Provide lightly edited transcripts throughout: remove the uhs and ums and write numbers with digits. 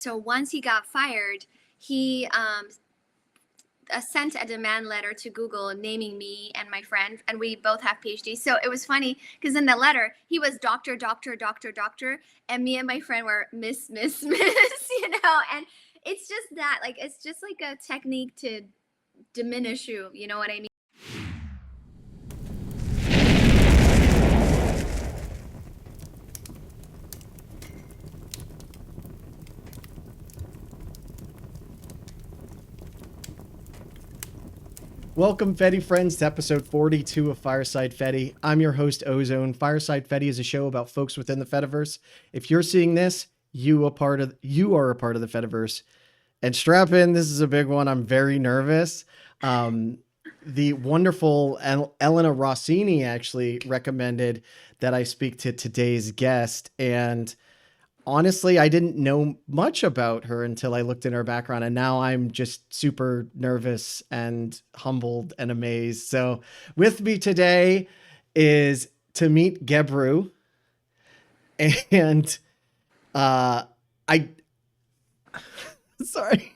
So once he got fired, he sent a demand letter to Google naming me and my friend, and we both have PhDs. So it was funny because in the letter he was doctor, doctor, doctor, doctor, and me and my friend were miss, miss, miss, And it's just that, like, it's just like a technique to diminish you. You know what I mean? Welcome, Fedi Friends, to episode 42 of Fireside Fedi. I'm your host, Ozone. Fireside Fedi is a show about folks within the Fediverse. If you're seeing this, you are a part of the Fediverse. And strap in, this is a big one. I'm very nervous. The wonderful Elena Rossini actually recommended that I speak to today's guest. And honestly, I didn't know much about her until I looked in her background, and now I'm just super nervous and humbled and amazed. So with me today is Timnit Gebru. And sorry.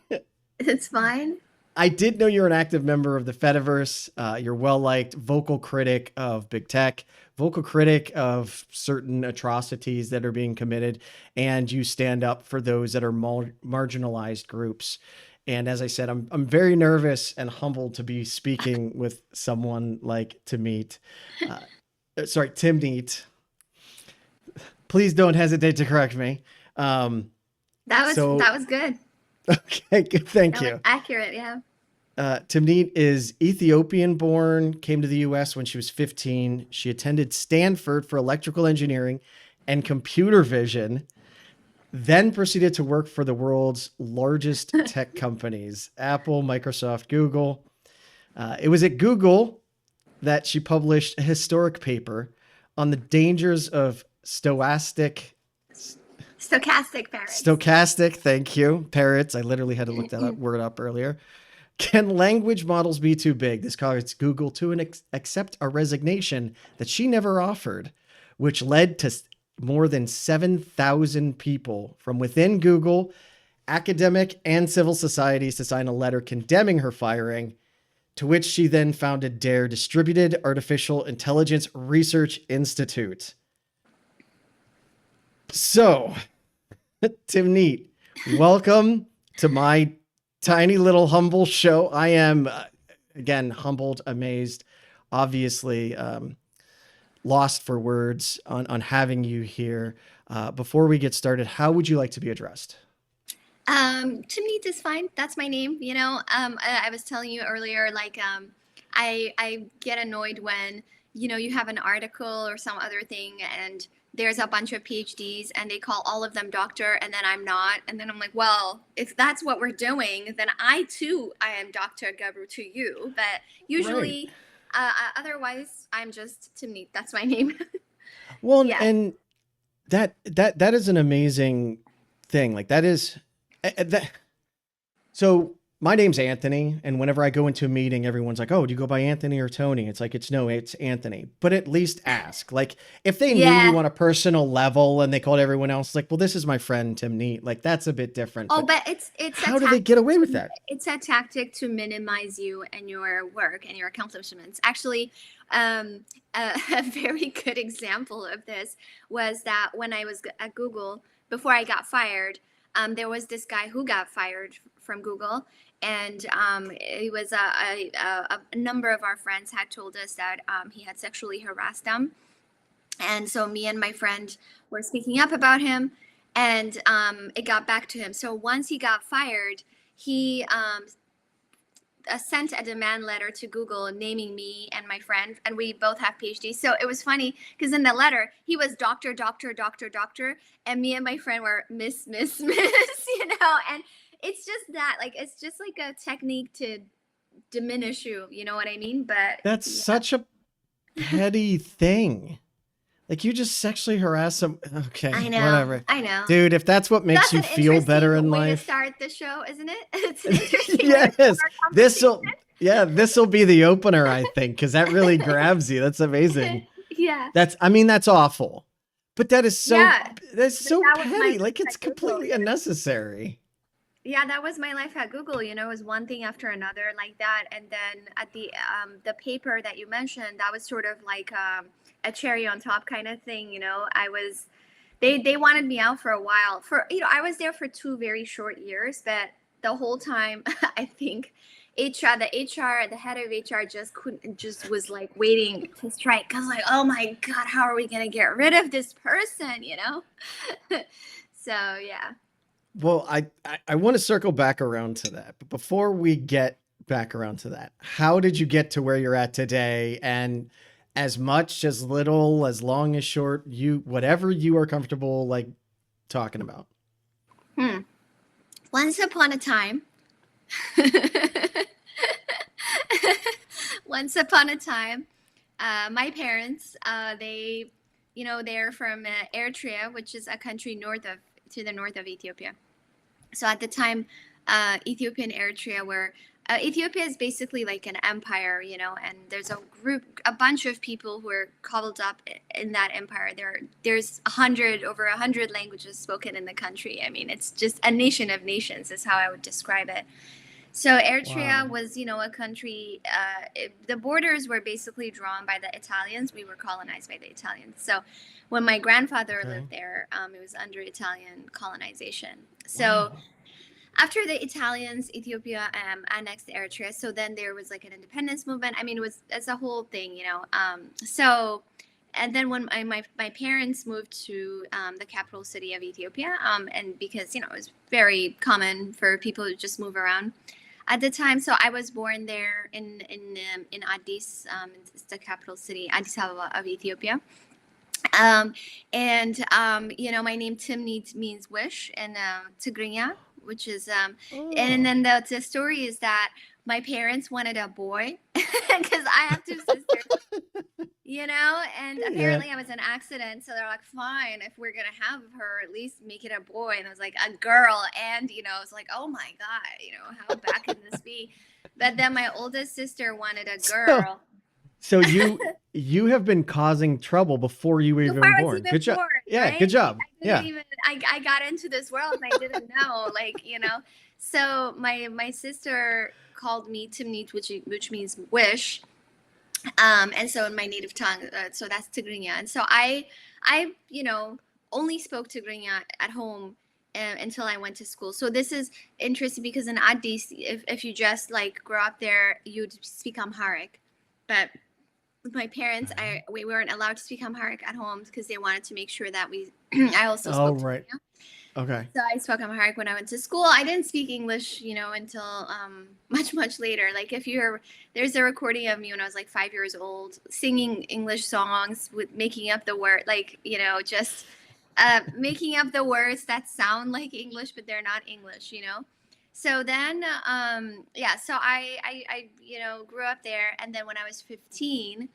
It's fine. I did know you're an active member of the Fediverse. You're well-liked, vocal critic of big tech, vocal critic of certain atrocities that are being committed, and you stand up for those that are marginalized groups. And as I said, I'm very nervous and humbled to be speaking with someone like Timnit. Please don't hesitate to correct me. That was good. Okay, good. Thank you. Was accurate, yeah. Timnit is Ethiopian born, came to the US when she was 15. She attended Stanford for electrical engineering and computer vision, then proceeded to work for the world's largest tech companies, Apple, Microsoft, Google. It was at Google that she published a historic paper on the dangers of stochastic parrots. Stochastic, thank you. Parrots. I literally had to look that word up earlier. Can language models be too big? This caused Google to accept a resignation that she never offered, which led to more than 7,000 people from within Google, academic and civil societies to sign a letter condemning her firing, to which she then founded DAIR, Distributed Artificial Intelligence Research Institute. So, Timnit, welcome to my tiny little humble show. I am, again, humbled, amazed, obviously lost for words on having you here. Before we get started, how would you like to be addressed? Timnit is fine. That's my name. I was telling you earlier, like, I get annoyed when, you have an article or some other thing and there's a bunch of PhDs and they call all of them doctor and then I'm not. And then I'm like, well, if that's what we're doing, then I am Dr. Gebru to you. But usually, otherwise, I'm just Timnit. That's my name. Well, yeah. And that is an amazing thing. Like that is that. So my name's Anthony, and whenever I go into a meeting, everyone's like, "Oh, do you go by Anthony or Tony?" It's like, it's Anthony. But at least ask. Like, if they knew you on a personal level and they called everyone else, like, "Well, this is my friend Timnit." Like, that's a bit different. Oh, but it's how do they get away with that? It's a tactic to minimize you and your work and your accomplishments. Actually, a very good example of this was that when I was at Google before I got fired, there was this guy who got fired from Google. And it was a number of our friends had told us that he had sexually harassed them. And so me and my friend were speaking up about him, and it got back to him. So once he got fired, he sent a demand letter to Google naming me and my friend, and we both have PhDs. So it was funny because in the letter, he was doctor, doctor, doctor, doctor, and me and my friend were miss, miss, miss, and it's just that, like, it's just like a technique to diminish you. You know what I mean? But that's such a petty thing. Like, you just sexually harass them. Okay, I know. Whatever. I know, dude. If that's what makes you feel better in life, to start the show, isn't it? It's interesting. Yes, this'll be the opener, I think, because that really grabs you. That's amazing. Yeah. That's awful. But that's Yeah, but so that was my petty. Like life it's at Google. completely unnecessary. Yeah, that was my life at Google. It was one thing after another like that. And then at the paper that you mentioned, that was sort of like a cherry on top kind of thing. I was they wanted me out for a while. I was there for 2 very short years, but the whole time I think the head of HR just was like waiting to strike. Cause like, oh my God, how are we gonna get rid of this person? So yeah. Well, I want to circle back around to that. But before we get back around to that, how did you get to where you're at today? And as much, as little, as long, as short, whatever you are comfortable like talking about. Hmm. Once upon a time, once upon a time, my parents, they're from Eritrea, which is a country to the north of Ethiopia. So at the time, Ethiopia and Eritrea were Ethiopia is basically like an empire, and there's a bunch of people who are cobbled up in that empire. There's over 100 languages spoken in the country. I mean, it's just a nation of nations, is how I would describe it. So Eritrea Wow. was, a country. The borders were basically drawn by the Italians. We were colonized by the Italians. So when my grandfather Okay. lived there, it was under Italian colonization. So Wow. after the Italians, Ethiopia annexed Eritrea. So then there was like an independence movement. I mean, it's a whole thing. And then when my parents moved to the capital city of Ethiopia, and because it was very common for people to just move around at the time. So I was born there in Addis, it's the capital city, Addis Ababa of Ethiopia. Um, my name Timnit means wish in Tigrinya, which is and Oh. then the story is that my parents wanted a boy because I have two sisters, and Yeah. apparently I was an accident. So they're like, fine, if we're gonna have her, at least make it a boy. And it was like a girl, and it's like, oh my God, how bad can this be? But then my oldest sister wanted a So girl. so you have been causing trouble before you were Before even I was born. even Good job. born, Yeah, right? good job. I didn't Yeah. even I got into this world and I didn't know, So my sister called me Timnit, which means wish, and so in my native tongue, so that's Tigrinya, and so I only spoke Tigrinya at home. Until I went to school. So this is interesting because in Addis, if you just like grow up there, you'd speak Amharic. But with my parents, we weren't allowed to speak Amharic at home because they wanted to make sure that I also Oh, spoke right. Tigrinya. Okay. So I spoke Amharic when I went to school. I didn't speak English, until much later. Like there's a recording of me when I was like 5 years old, singing English songs with making up the word, just making up the words that sound like English, but they're not English. So then, yeah. So I grew up there, and then when I was 15,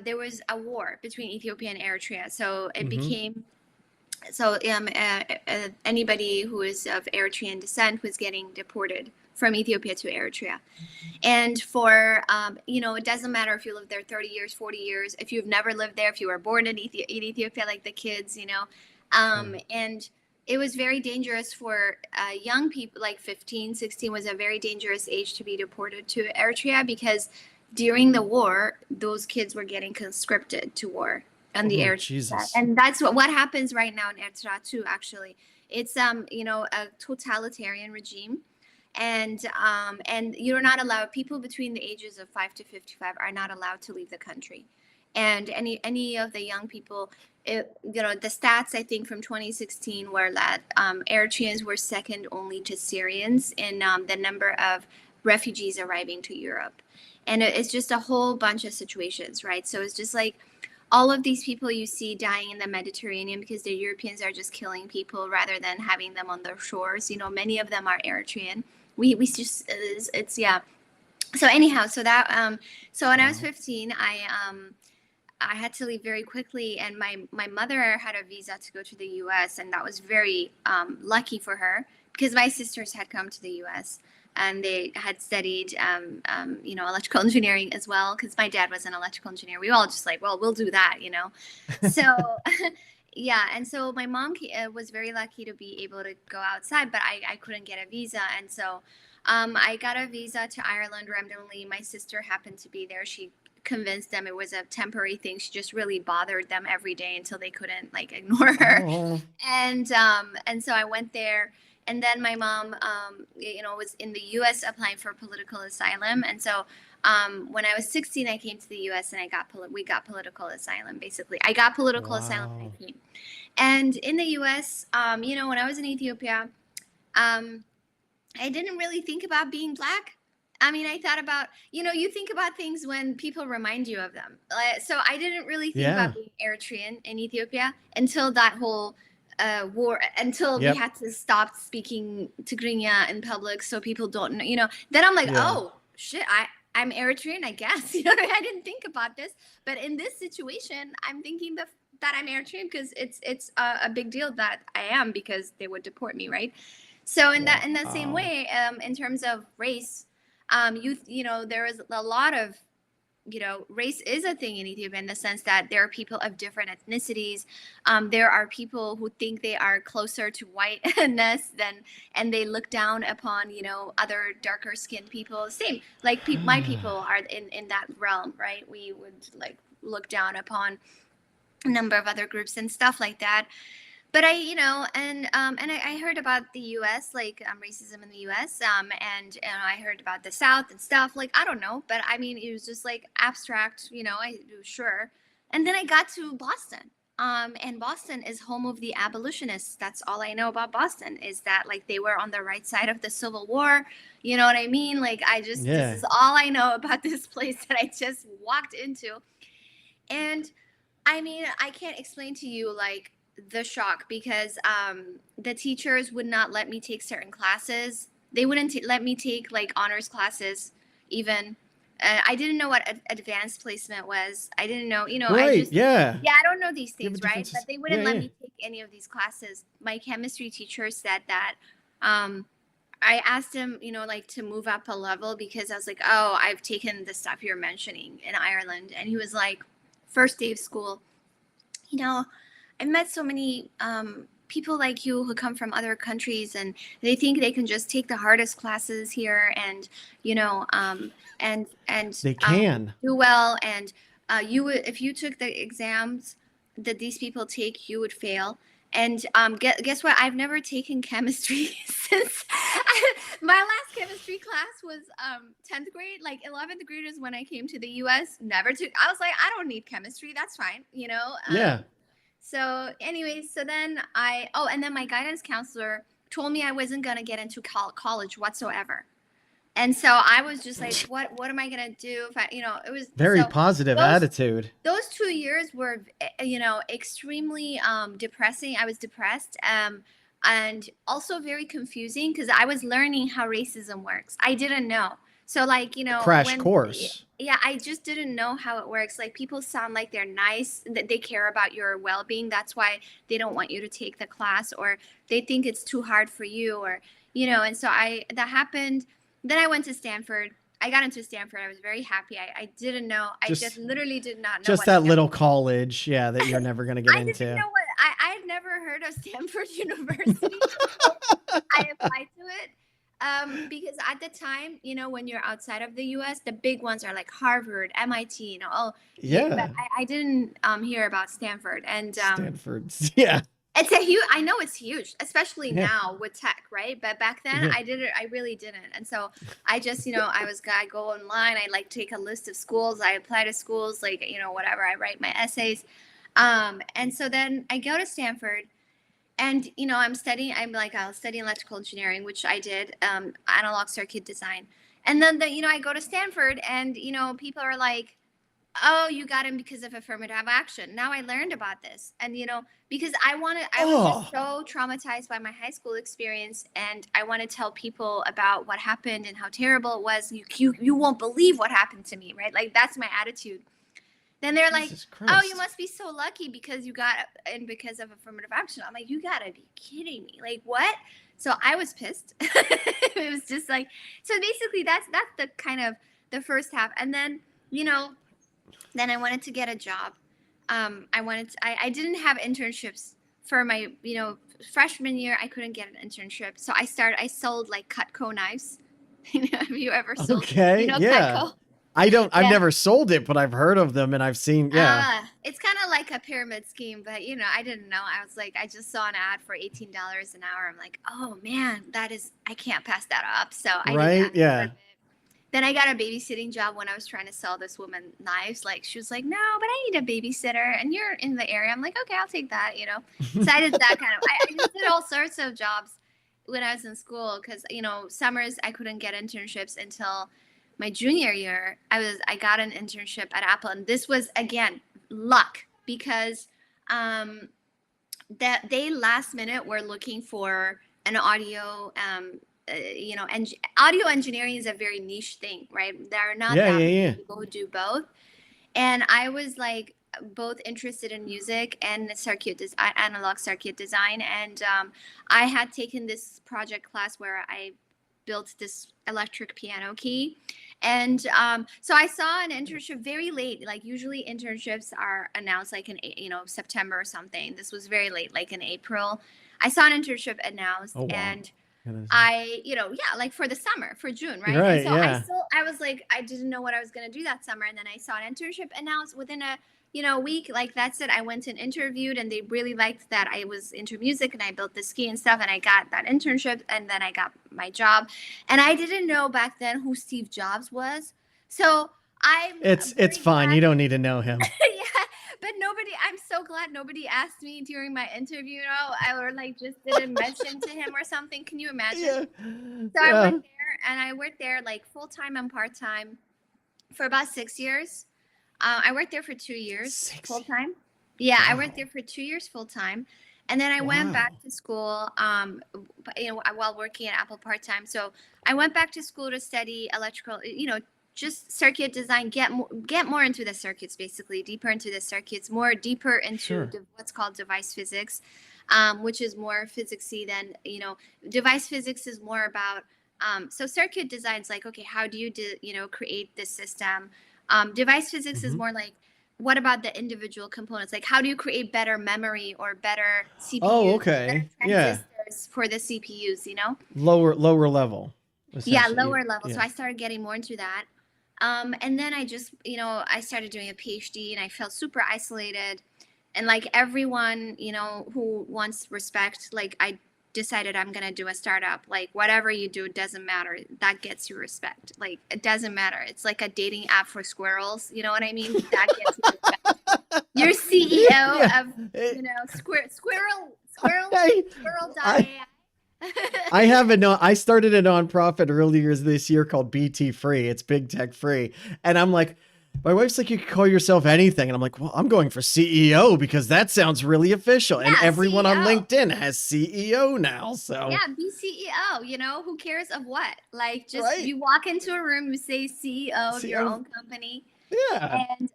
there was a war between Ethiopia and Eritrea. So it Mm-hmm. became anybody who is of Eritrean descent was getting deported from Ethiopia to Eritrea. And it doesn't matter if you live there 30 years, 40 years, if you've never lived there, if you were born in Ethiopia, like the kids, and it was very dangerous for young people, like 15, 16 was a very dangerous age to be deported to Eritrea because during the war, those kids were getting conscripted to war on the Oh, Eritrea side. Jesus. And that's what happens right now in Eritrea too, actually. It's a totalitarian regime, and you're not allowed, people between the ages of 5 to 55 are not allowed to leave the country. And any of the young people, the stats I think from 2016 were that Eritreans were second only to Syrians in the number of refugees arriving to Europe. And it's just a whole bunch of situations, right? So it's just like all of these people you see dying in the Mediterranean because the Europeans are just killing people rather than having them on their shores. Many of them are Eritrean. We just it's yeah. So anyhow, so when I was 15, I had to leave very quickly, and my mother had a visa to go to the U.S., and that was very lucky for her because my sisters had come to the U.S. and they had studied electrical engineering as well because my dad was an electrical engineer. We all just like, well, we'll do that. So yeah, and so my mom was very lucky to be able to go outside, but I couldn't get a visa, and so I got a visa to Ireland randomly. My sister happened to be there. She convinced them it was a temporary thing. She just really bothered them every day until they couldn't like ignore her. Oh, And so I went there, and then my mom was in the US applying for political asylum. And so when I was 16, I came to the US and we got political asylum. Basically, I got political asylum when wow. I came. And in the US, when I was in Ethiopia, um, I didn't really think about being black. I mean, I thought about, you think about things when people remind you of them. So I didn't really think Yeah. about being Eritrean in Ethiopia until that whole war, until we Yep. had to stop speaking Tigrinya in public so people don't know. Then I'm like, Yeah. oh, shit, I'm Eritrean, I guess. I didn't think about this. But in this situation, I'm thinking that I'm Eritrean because it's a big deal that I am, because they would deport me, right? So in that same Wow. way, in terms of race, there is a lot of, race is a thing in Ethiopia, in the sense that there are people of different ethnicities. There are people who think they are closer to whiteness and they look down upon, other darker skinned people. Same, like my people are in that realm, right? We would like look down upon a number of other groups and stuff like that. But I heard about the U.S., like racism in the U.S. And I heard about the South and stuff. Like, I don't know, but I mean, it was just like abstract, sure. And then I got to Boston. And Boston is home of the abolitionists. That's all I know about Boston, is that like they were on the right side of the Civil War. You know what I mean? Like, this Yeah. is all I know about this place that I just walked into. And I mean, I can't explain to you like the shock, because the teachers would not let me take certain classes. They wouldn't let me take like honors classes, even. I didn't know what advanced placement was. I didn't know, Right. Yeah. yeah, I don't know these You have a things, right? different. But they Yeah. wouldn't let Yeah. me take any of these classes. My chemistry teacher said that. Um, I asked him, like to move up a level, because I was like, oh, I've taken the stuff you're mentioning in Ireland. And he was like, first day of school, I've met so many people like you who come from other countries, and they think they can just take the hardest classes here and, They can. do well. And you would, if you took the exams that these people take, you would fail. And guess what? I've never taken chemistry since my last chemistry class was 10th grade. Like 11th grade is when I came to the US. Never took. I was like, I don't need chemistry. That's fine. Yeah. So anyways, so then and then my guidance counselor told me I wasn't going to get into college whatsoever. And so I was just like, what am I going to do if it was Very so positive those attitude. those 2 years were, extremely depressing. I was depressed, and also very confusing, because I was learning how racism works. I didn't know. So like, A crash when, course. yeah, I just didn't know how it works. Like, people sound like they're nice, that they care about your well-being. That's why they don't want you to take the class, or they think it's too hard for you, or, and so that happened. Then I went to Stanford. I got into Stanford. I was very happy. I didn't know. I just literally did not know Just what that Stanford. little college, yeah, that you're never gonna get I didn't into. know what I had never heard of Stanford University. I applied to it because at the time, when you're outside of the U.S., the big ones are like Harvard, MIT. Yeah. But I didn't hear about Stanford, and Stanford's. Yeah. it's a huge. I know it's huge, especially Yeah. now with tech, right? But back then, Yeah. I didn't. I really didn't. And so I just, I go online. I like take a list of schools. I apply to schools, like whatever. I write my essays, and so then I go to Stanford, and I'll study electrical engineering, which I did, analog circuit design, and then I go to Stanford, and people are like, oh, you got him because of affirmative action. Now I learned about this. And, because I was just so traumatized by my high school experience, and I want to tell people about what happened and how terrible it was. You won't believe what happened to me, right? Like, that's my attitude. Then they're like, Jesus oh, Christ. you must be so lucky because you got in because of affirmative action. I'm like, you gotta be kidding me. Like, what? So I was pissed. It was just like, so basically that's the kind of the first half. And then, then I wanted to get a job. I didn't have internships for my, freshman year. I couldn't get an internship. So I sold like Cutco knives. Have you ever sold, Okay. Yeah. Cutco? I've Yeah. never sold it, but I've heard of them and I've seen, yeah. It's kind of like a pyramid scheme, but I didn't know. I was like, I just saw an ad for $18 an hour. I'm like, oh man, I can't pass that up. So I did Right. that for a Yeah. bit. Then I got a babysitting job when I was trying to sell this woman knives. Like she was like, no, but I need a babysitter and you're in the area. I'm like, okay, I'll take that. So I did that kind of, I just did all sorts of jobs when I was in school because, summers I couldn't get internships until my junior year. I got an internship at Apple. And this was, again, luck because that they last minute were looking for an audio and audio engineering is a very niche thing, right? There are not Yeah. that Yeah. many Yeah. people who do both. And I was like both interested in music and analog circuit design. And I had taken this project class where I built this electric piano key. And so I saw an internship very late. Like usually internships are announced like in September or something. This was very late, like in April. I saw an internship announced, Oh, wow. and Goodness. like for the summer, for June, right? Right. And so Yeah. I was like, I didn't know what I was going to do that summer. And then I saw an internship announced within a, week. Like that's it. I went and interviewed and they really liked that I was into music and I built the ski and stuff. And I got that internship and then I got my job. And I didn't know back then who Steve Jobs was. So It's very fine. glad. You don't need to know him. Yeah, but I'm so glad nobody asked me during my interview, or like just didn't mention to him or something. Can you imagine? Yeah. So I went there and I worked there like full-time and part-time for about 6 years. I worked there for 2 years full-time. Yeah, Wow. I worked there for 2 years full-time. And then I went back to school, while working at Apple part-time. So I went back to school to study electrical, just circuit design, get more into the circuits, basically deeper into the circuits, deeper into Sure. what's called device physics, which is more physicsy than, device physics is more about, so circuit design's like, okay, how do you create this system? Device physics is more like, what about the individual components? Like, how do you create better memory or better CPUs, Oh, okay. better transistors for the CPUs, Lower level. Yeah, lower level. Yeah. So I started getting more into that. And then I just, I started doing a PhD and I felt super isolated. And like everyone, who wants respect, like I decided I'm going to do a startup. Like whatever you do, it doesn't matter. That gets you respect. Like it doesn't matter. It's like a dating app for squirrels. You know what I mean? That gets you respect. You're CEO of, squirrel.ai. I started a nonprofit earlier this year called BT Free. It's Big Tech Free. And I'm like, my wife's like, you could call yourself anything. And I'm like, well, I'm going for CEO because that sounds really official. Yeah, and everyone CEO. on LinkedIn has CEO now. So yeah, be CEO, who cares of what? Like just you walk into a room, you say CEO of your own company. Yeah. And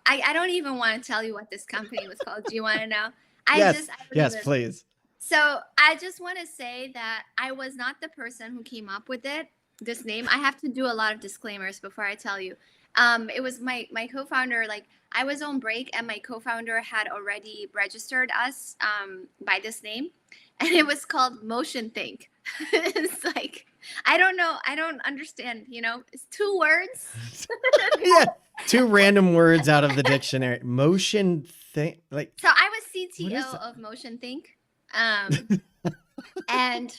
I don't even want to tell you what this company was called. Do you want to know? Yes, please. So I just want to say that I was not the person who came up with this name. I have to do a lot of disclaimers before I tell you. It was my co-founder. Like I was on break and my co-founder had already registered us by this name, and it was called Motion Think. It's like, I don't know. I don't understand. It's 2 words. Yeah, 2 random words out of the dictionary. Motion Think. Like, so I was CTO of Motion Think. And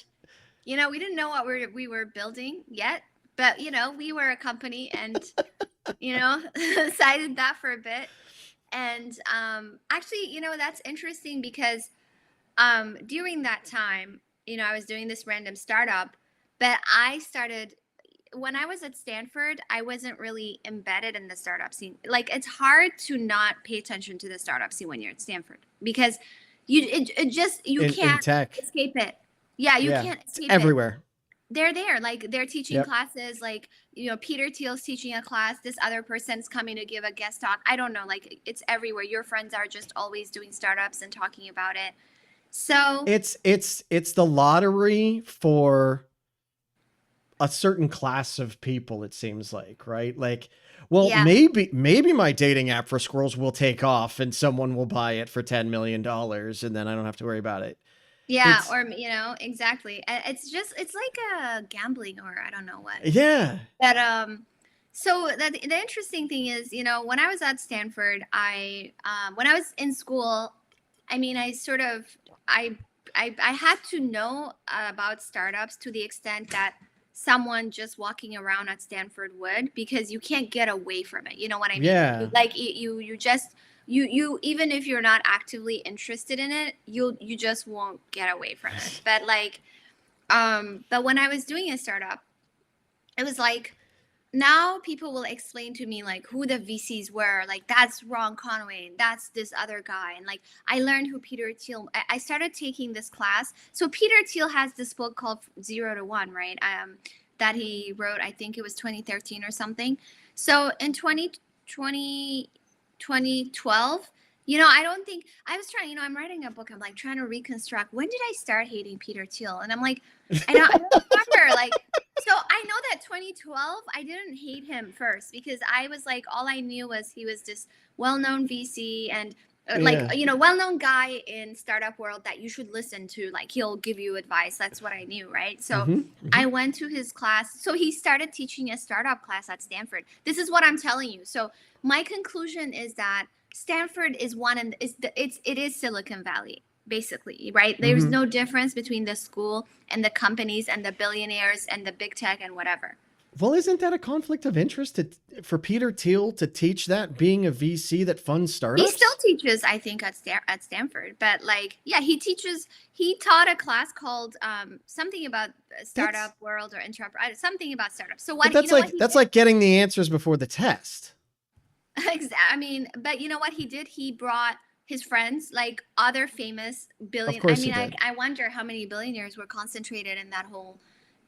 we didn't know what we were building yet, but we were a company and cited that for a bit. And actually, that's interesting because during that time, I was doing this random startup, but I started when I was at Stanford, I wasn't really embedded in the startup scene. Like it's hard to not pay attention to the startup scene when you're at Stanford because you can't escape it. Yeah, you can't escape everywhere. They're there, like they're teaching classes, like Peter Thiel's teaching a class, this other person's coming to give a guest talk. I don't know, like it's everywhere. Your friends are just always doing startups and talking about it. So it's the lottery for a certain class of people, it seems like, right? Like, well, Yeah. maybe my dating app for squirrels will take off and someone will buy it for $10 million and then I don't have to worry about it. Yeah, It's or exactly. It's like a gambling or I don't know what. yeah. But so the interesting thing is, when I was at Stanford, I when I was in school, I mean, I sort of I had to know about startups to the extent that someone just walking around at Stanford would, because you can't get away from it. You know what I mean? Yeah. Like you just you even if you're not actively interested in it, you just won't get away from it. But like but when I was doing a startup, it was like, now people will explain to me like who the VCs were, like that's Ron Conway, that's this other guy, and like I learned who Peter Thiel. I started taking this class. So Peter Thiel has this book called 0 to 1, right? That he wrote, I think it was 2013 or something. So in 2020, 2012, I don't think I was trying. I'm writing a book. I'm like trying to reconstruct, when did I start hating Peter Thiel, and I'm like, I don't remember, like. So I know that 2012, I didn't hate him first, because I was like, all I knew was he was this well-known VC and Yeah. well-known guy in startup world that you should listen to. Like he'll give you advice. That's what I knew, right? So I went to his class. So he started teaching a startup class at Stanford. This is what I'm telling you. So my conclusion is that Stanford is one, and it is Silicon Valley, basically, right? There's no difference between the school and the companies and the billionaires and the big tech and whatever. Well, isn't that a conflict of interest for Peter Thiel to teach that, being a VC that funds startups? He still teaches, I think, at Stanford, but like, yeah, he taught a class called something about startup world or something about startups. So what? But that's like getting the answers before the test. I mean, but you know what he did? He brought his friends, like other famous Of course he I mean, did. I wonder how many billionaires were concentrated in that whole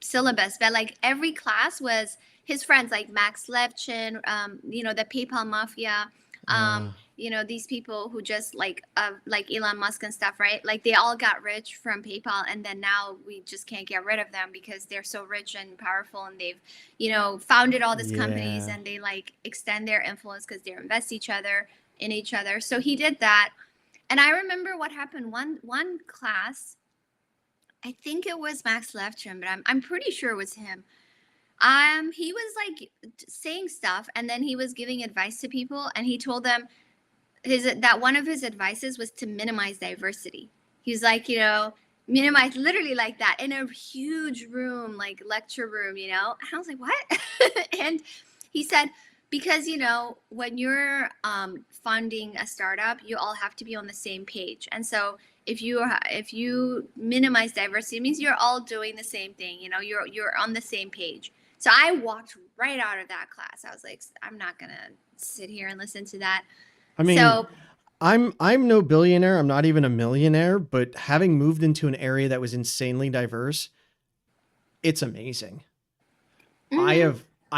syllabus. But like every class was his friends, like Max Levchin, the PayPal mafia, these people who just like Elon Musk and stuff, right? Like they all got rich from PayPal, and then now we just can't get rid of them because they're so rich and powerful, and they've founded all these companies, and they like extend their influence because they invest in each other. So he did that. And I remember what happened one class. I think it was Max Levchin, but I'm pretty sure it was him. He was like saying stuff, and then he was giving advice to people, and he told them that one of his advices was to minimize diversity. He's like, minimize, literally like that, in a huge room, like lecture room, and I was like, what? And he said, because when you're funding a startup, you all have to be on the same page. And so if you minimize diversity, it means you're all doing the same thing. You're on the same page. So I walked right out of that class. I was like, I'm not gonna sit here and listen to that. I mean, so I'm no billionaire. I'm not even a millionaire, but having moved into an area that was insanely diverse, it's amazing. I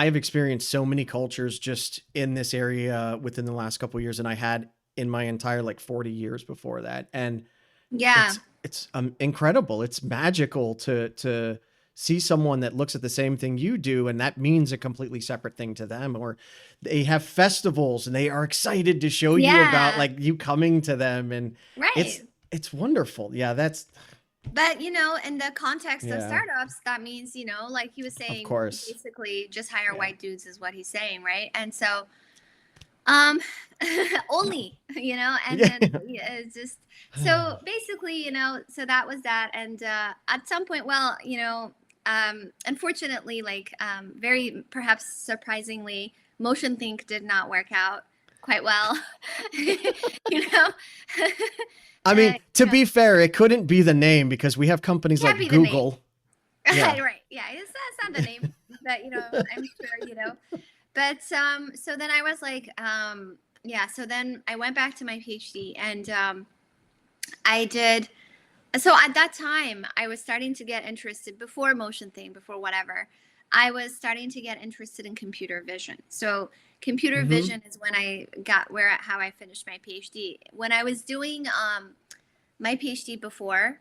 have experienced so many cultures just in this area within the last couple of years, and I had in my entire 40 years before that. And yeah, it's incredible. It's magical to see someone that looks at the same thing you do, and that means a completely separate thing to them. Or they have festivals and they are excited to show you about you coming to them, and right. it's wonderful. Yeah, that's. But in the context of startups, that means like he was saying, of course, basically just hire white dudes is what he's saying, right? And so only and then it's just so basically so that was that. And at some point, well, unfortunately, very perhaps surprisingly, Motion Think did not work out quite well. I mean, to be fair, it couldn't be the name, because we have companies like Google. Right. Yeah, that's not the name, but I'm sure But so then I was like, so then I went back to my PhD, and I did. So at that time, I was starting to get interested, before Motion Thing, before whatever. I was starting to get interested in computer vision. So computer vision is when I got how I finished my PhD. When I was doing my PhD before,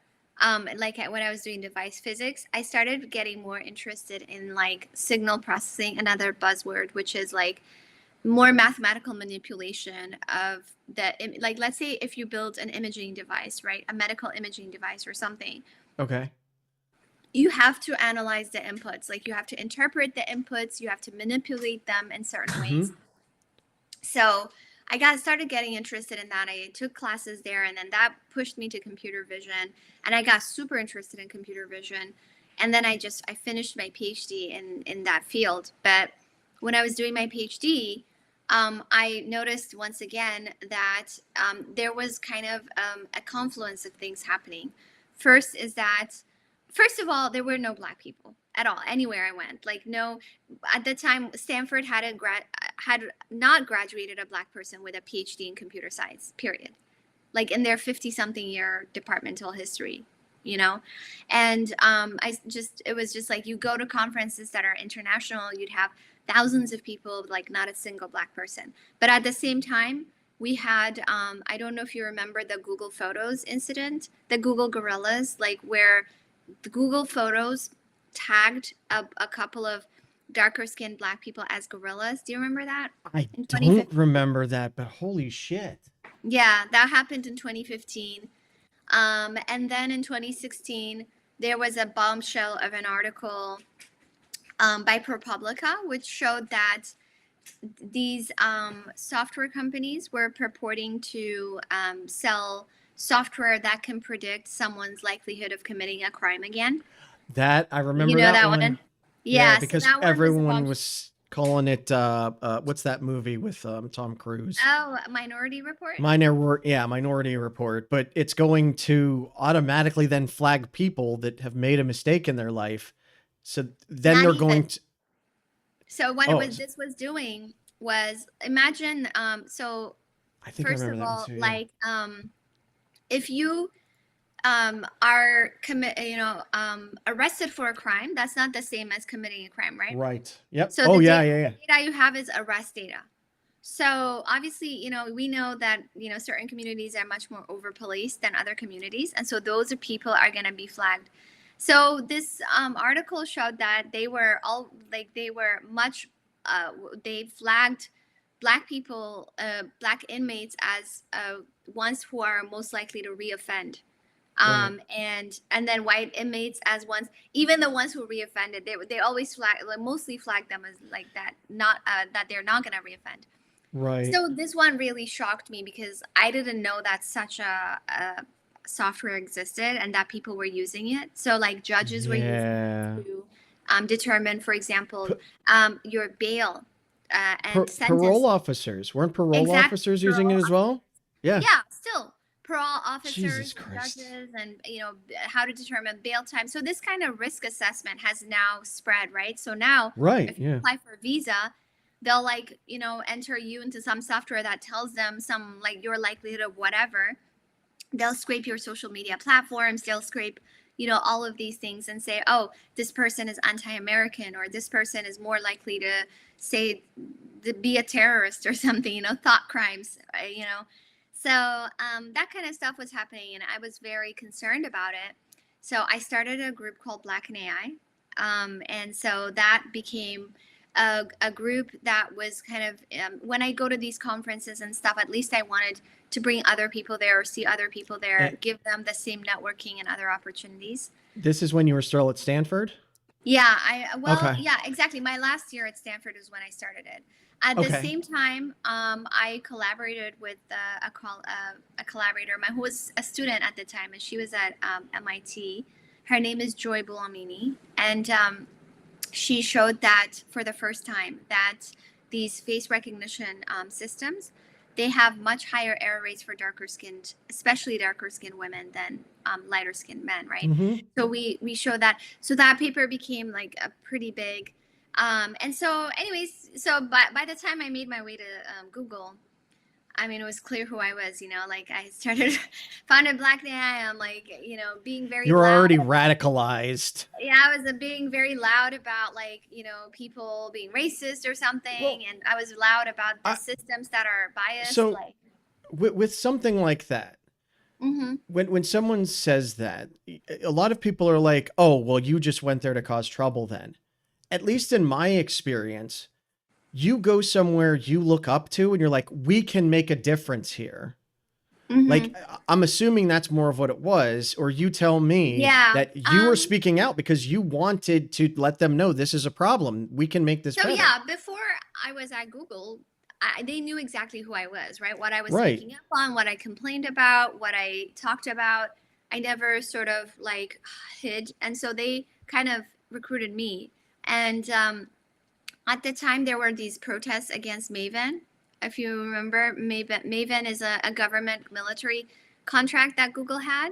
like when I was doing device physics, I started getting more interested in like signal processing, another buzzword, which is like more mathematical manipulation of like, let's say if you build an imaging device, right? A medical imaging device or something. Okay. You have to analyze the inputs. Like you have to interpret the inputs. You have to manipulate them in certain ways. So I started getting interested in that. I took classes there, and then that pushed me to computer vision, and I got super interested in computer vision. And then I finished my PhD in that field. But when I was doing my PhD, I noticed once again that there was kind of a confluence of things happening. First is that, first of all, there were no Black people at all anywhere I went. Like no, at the time Stanford had not graduated a Black person with a PhD in computer science, period. Like in their 50-something year departmental history, you know. And it was just like, you go to conferences that are international, you'd have thousands of people, like not a single Black person. But at the same time, we had I don't know if you remember the Google Photos incident, the Google gorillas, like where the Google Photos tagged a couple of darker skinned Black people as gorillas. Do you remember that? I don't remember that, but holy shit. Yeah, that happened in 2015. And then in 2016, there was a bombshell of an article by ProPublica, which showed that these software companies were purporting to sell software that can predict someone's likelihood of committing a crime again. That I remember. You know that one? Yeah, Yeah, because so that everyone was calling it what's that movie with Tom Cruise? Oh, Minority Report? Minority Report. But it's going to automatically then flag people that have made a mistake in their life. So then Not they're even. going to. So what this was doing was, imagine, so I think first I remember of that all, too, yeah. like if you are arrested for a crime, that's not the same as committing a crime, right? Right. Yep. So the yeah. data you have is arrest data. So obviously, we know that, certain communities are much more over-policed than other communities. And so those people are going to be flagged. So this article showed that they flagged Black people, Black inmates as ones who are most likely to reoffend. Right. And then white inmates as ones, even the ones who reoffended, they always mostly flag them as like that, not that they're not going to reoffend. Right. So this one really shocked me because I didn't know that such a software existed and that people were using it. So like judges were using it to determine, for example, your bail and sentence. Parole officers. Weren't parole officers using it as well? Yeah. Yeah, still. Parole officers, Jesus Christ. judges, and how to determine bail time. So this kind of risk assessment has now spread, right? So now, if you apply for a visa, they'll enter you into some software that tells them your likelihood of whatever. They'll scrape your social media platforms. They'll scrape, all of these things and say, oh, this person is anti-American, or this person is more likely to be a terrorist or something, thought crimes, So that kind of stuff was happening, and I was very concerned about it. So I started a group called Black in AI. And so that became a group that was kind of, when I go to these conferences and stuff, at least I wanted to bring other people there or see other people there, give them the same networking and other opportunities. This is when you were still at Stanford? Yeah, yeah, exactly. My last year at Stanford is when I started it. At the same time, I collaborated with a collaborator who was a student at the time, and she was at MIT. Her name is Joy Buolamwini, and she showed that for the first time that these face recognition systems, they have much higher error rates for especially darker skinned women than lighter skinned men, right? Mm-hmm. So we showed that. So that paper became like a pretty big. And so anyways, by the time I made my way to Google, I mean, it was clear who I was, I founded Black in AI. I'm being very You were loud. already radicalized. Yeah, I was being very loud about people being racist or something. And I was loud about the systems that are biased. So with something like that, Mm-hmm. When someone says that, a lot of people are like, "Oh, well, you just went there to cause trouble then." At least in my experience, you go somewhere you look up to and you're like, "We can make a difference here." Like, Mm-hmm. I'm assuming that's more of what it was, or you tell me Yeah. that you were speaking out because you wanted to let them know this is a problem. We can make this So better. yeah, before I was at Google, they knew exactly who I was, right? What I was Right. speaking up on, what I complained about, what I talked about. I never sort of like hid, and so they kind of recruited me. And at the time, there were these protests against Maven. If you remember, Maven is a government military contract that Google had.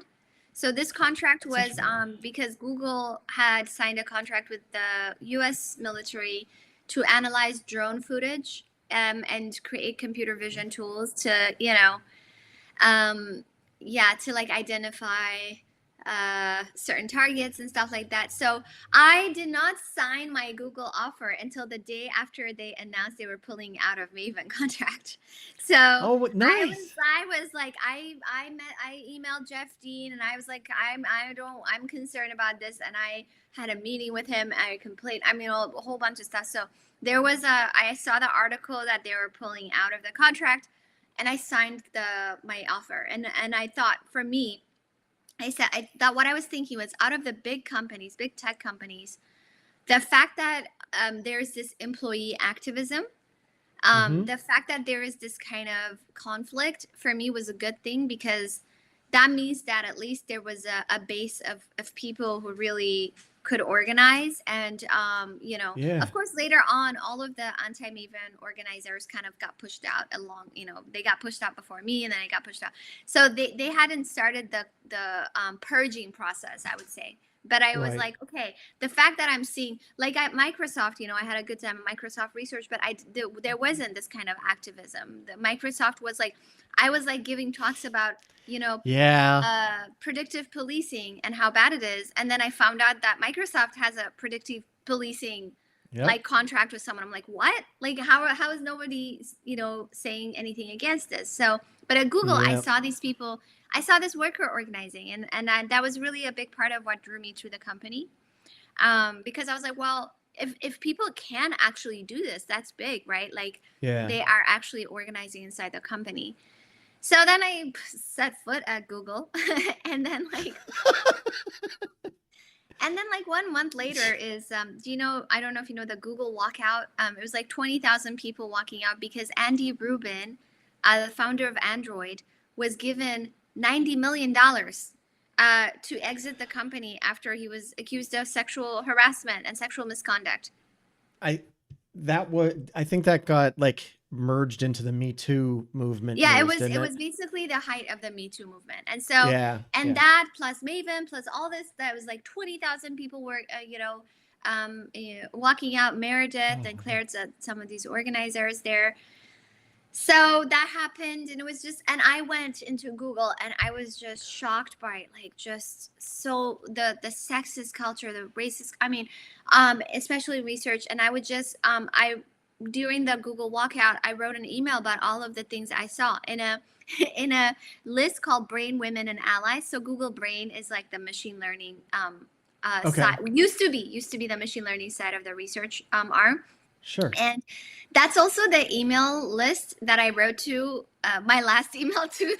So this contract was because Google had signed a contract with the U.S. military to analyze drone footage and create computer vision tools to, um, yeah, to like identify certain targets and stuff like that. So I did not sign my Google offer until the day after they announced they were pulling out of Maven contract. So Oh, nice. I was like, I emailed Jeff Dean and I was like, I'm concerned about this. And I had a meeting with him. I complained, I mean, a whole bunch of stuff. So I saw the article that they were pulling out of the contract and I signed my offer. And I thought for me, I thought what I was thinking was out of the big companies, big tech companies, the fact that there's this employee activism, Mm-hmm. the fact that there is this kind of conflict for me was a good thing because that means that at least there was a base of people who really could organize. And, Yeah. of course, later on, all of the anti-Maven organizers kind of got pushed out along, they got pushed out before me and then I got pushed out. So they hadn't started the purging process, I would say. But I was Right. like, okay, the fact that I'm seeing, like at Microsoft, I had a good time at Microsoft Research, but there wasn't this kind of activism. The Microsoft was like, I was like giving talks about, Yeah. predictive policing and how bad it is. And then I found out that Microsoft has a predictive policing Yep. like contract with someone. I'm like, what? Like, how is nobody, saying anything against this? So, but at Google, I Yep. saw these people, I saw this worker organizing, and that was really a big part of what drew me to the company. Because I was like, well, if people can actually do this, that's big, right? Like Yeah. they are actually organizing inside the company. So then I set foot at Google, and then like, 1 month later is, I don't know if you know the Google walkout. It was like 20,000 people walking out because Andy Rubin, the founder of Android, was given $90 million to exit the company after he was accused of sexual harassment and sexual misconduct. I think that got like merged into the Me Too movement Yeah, news, didn't it it? was basically the height of the Me Too movement. And so Yeah. and Yeah. that plus Maven plus all this, that was like 20,000 people were walking out. Meredith and Oh, Claire's some of these organizers there. So that happened, and it was just, and I went into Google and I was just shocked by like just so the sexist culture, the racist, I mean, especially research. And I would just I during the Google walkout, I wrote an email about all of the things I saw in a in a list called Brain, Women, and Allies. So Google Brain is like the machine learning okay. side, used to be the machine learning side of the research arm. Sure. And that's also the email list that I wrote to my last email to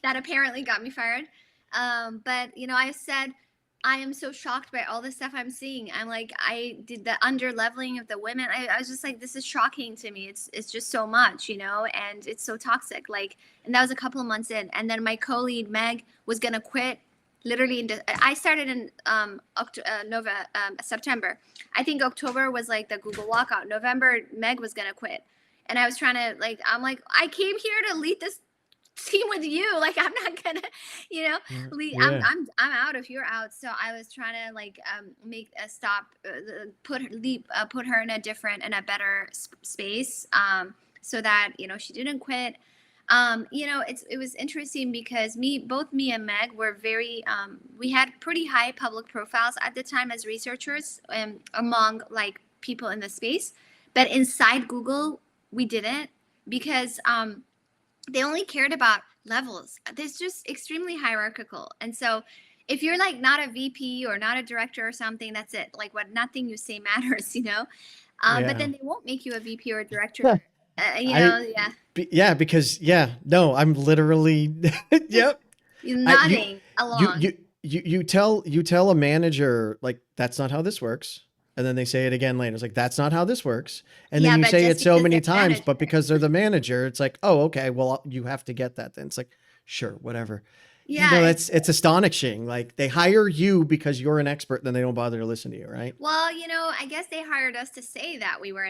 that apparently got me fired. But I said I am so shocked by all the stuff I'm seeing. I'm like, I did the under leveling of the women. I was just like, this is shocking to me. It's just so much, and it's so toxic. Like, and that was a couple of months in, and then my co-lead Meg was gonna quit. Literally, I started in September. I think October was like the Google walkout. November, Meg was gonna quit, and I was trying to like, I'm like, I came here to lead this team with you. Like, I'm not gonna, lead. Yeah. I'm out if you're out. So I was trying to like make a stop, put her in a better space, so that she didn't quit. It was interesting because both me and Meg were very, we had pretty high public profiles at the time as researchers, among like people in the space, but inside Google, we didn't, because they only cared about levels. There's just extremely hierarchical. And so if you're like not a VP or not a director or something, that's it. Like what nothing you say matters, you know? But Yeah. then they won't make you a VP or a director. You I know, yeah. yeah, because no, I'm literally yep. You're I nodding you along. you you tell a manager like that's not how this works. And then they say it again later. It's like that's not how this works. And then Yeah, you but say just it so because many they're times, but manager. because they're the manager, it's like, "Oh, okay, well you have to get that then." It's like, "Sure, whatever." Yeah, Yeah, no, it's astonishing. Like they hire you because you're an expert, then they don't bother to listen to you, right? well, I guess they hired us to say that we were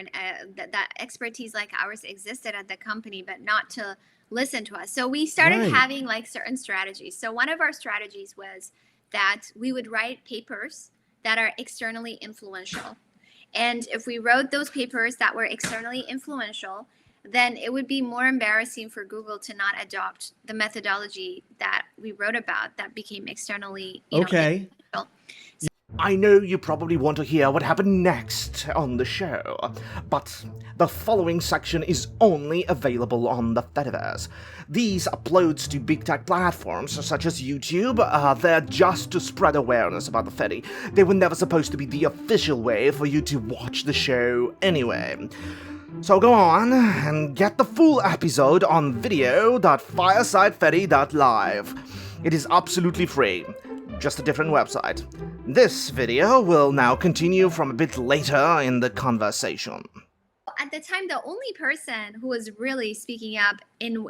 that expertise like ours existed at the company, but not to listen to us. So we started Right. having like certain strategies. So one of our strategies was that we would write papers that are externally influential. And if we wrote those papers that were externally influential, then it would be more embarrassing for Google to not adopt the methodology that we wrote about that became externally, Okay. influential. I know you probably want to hear what happened next on the show, but the following section is only available on the Fediverse. These uploads to big tech platforms such as YouTube, they're just to spread awareness about the Fedi. They were never supposed to be the official way for you to watch the show anyway. So go on and get the full episode on video.firesidefedi.live. It is absolutely free, just a different website. This video will now continue from a bit later in the conversation. At the time, the only person who was really speaking up in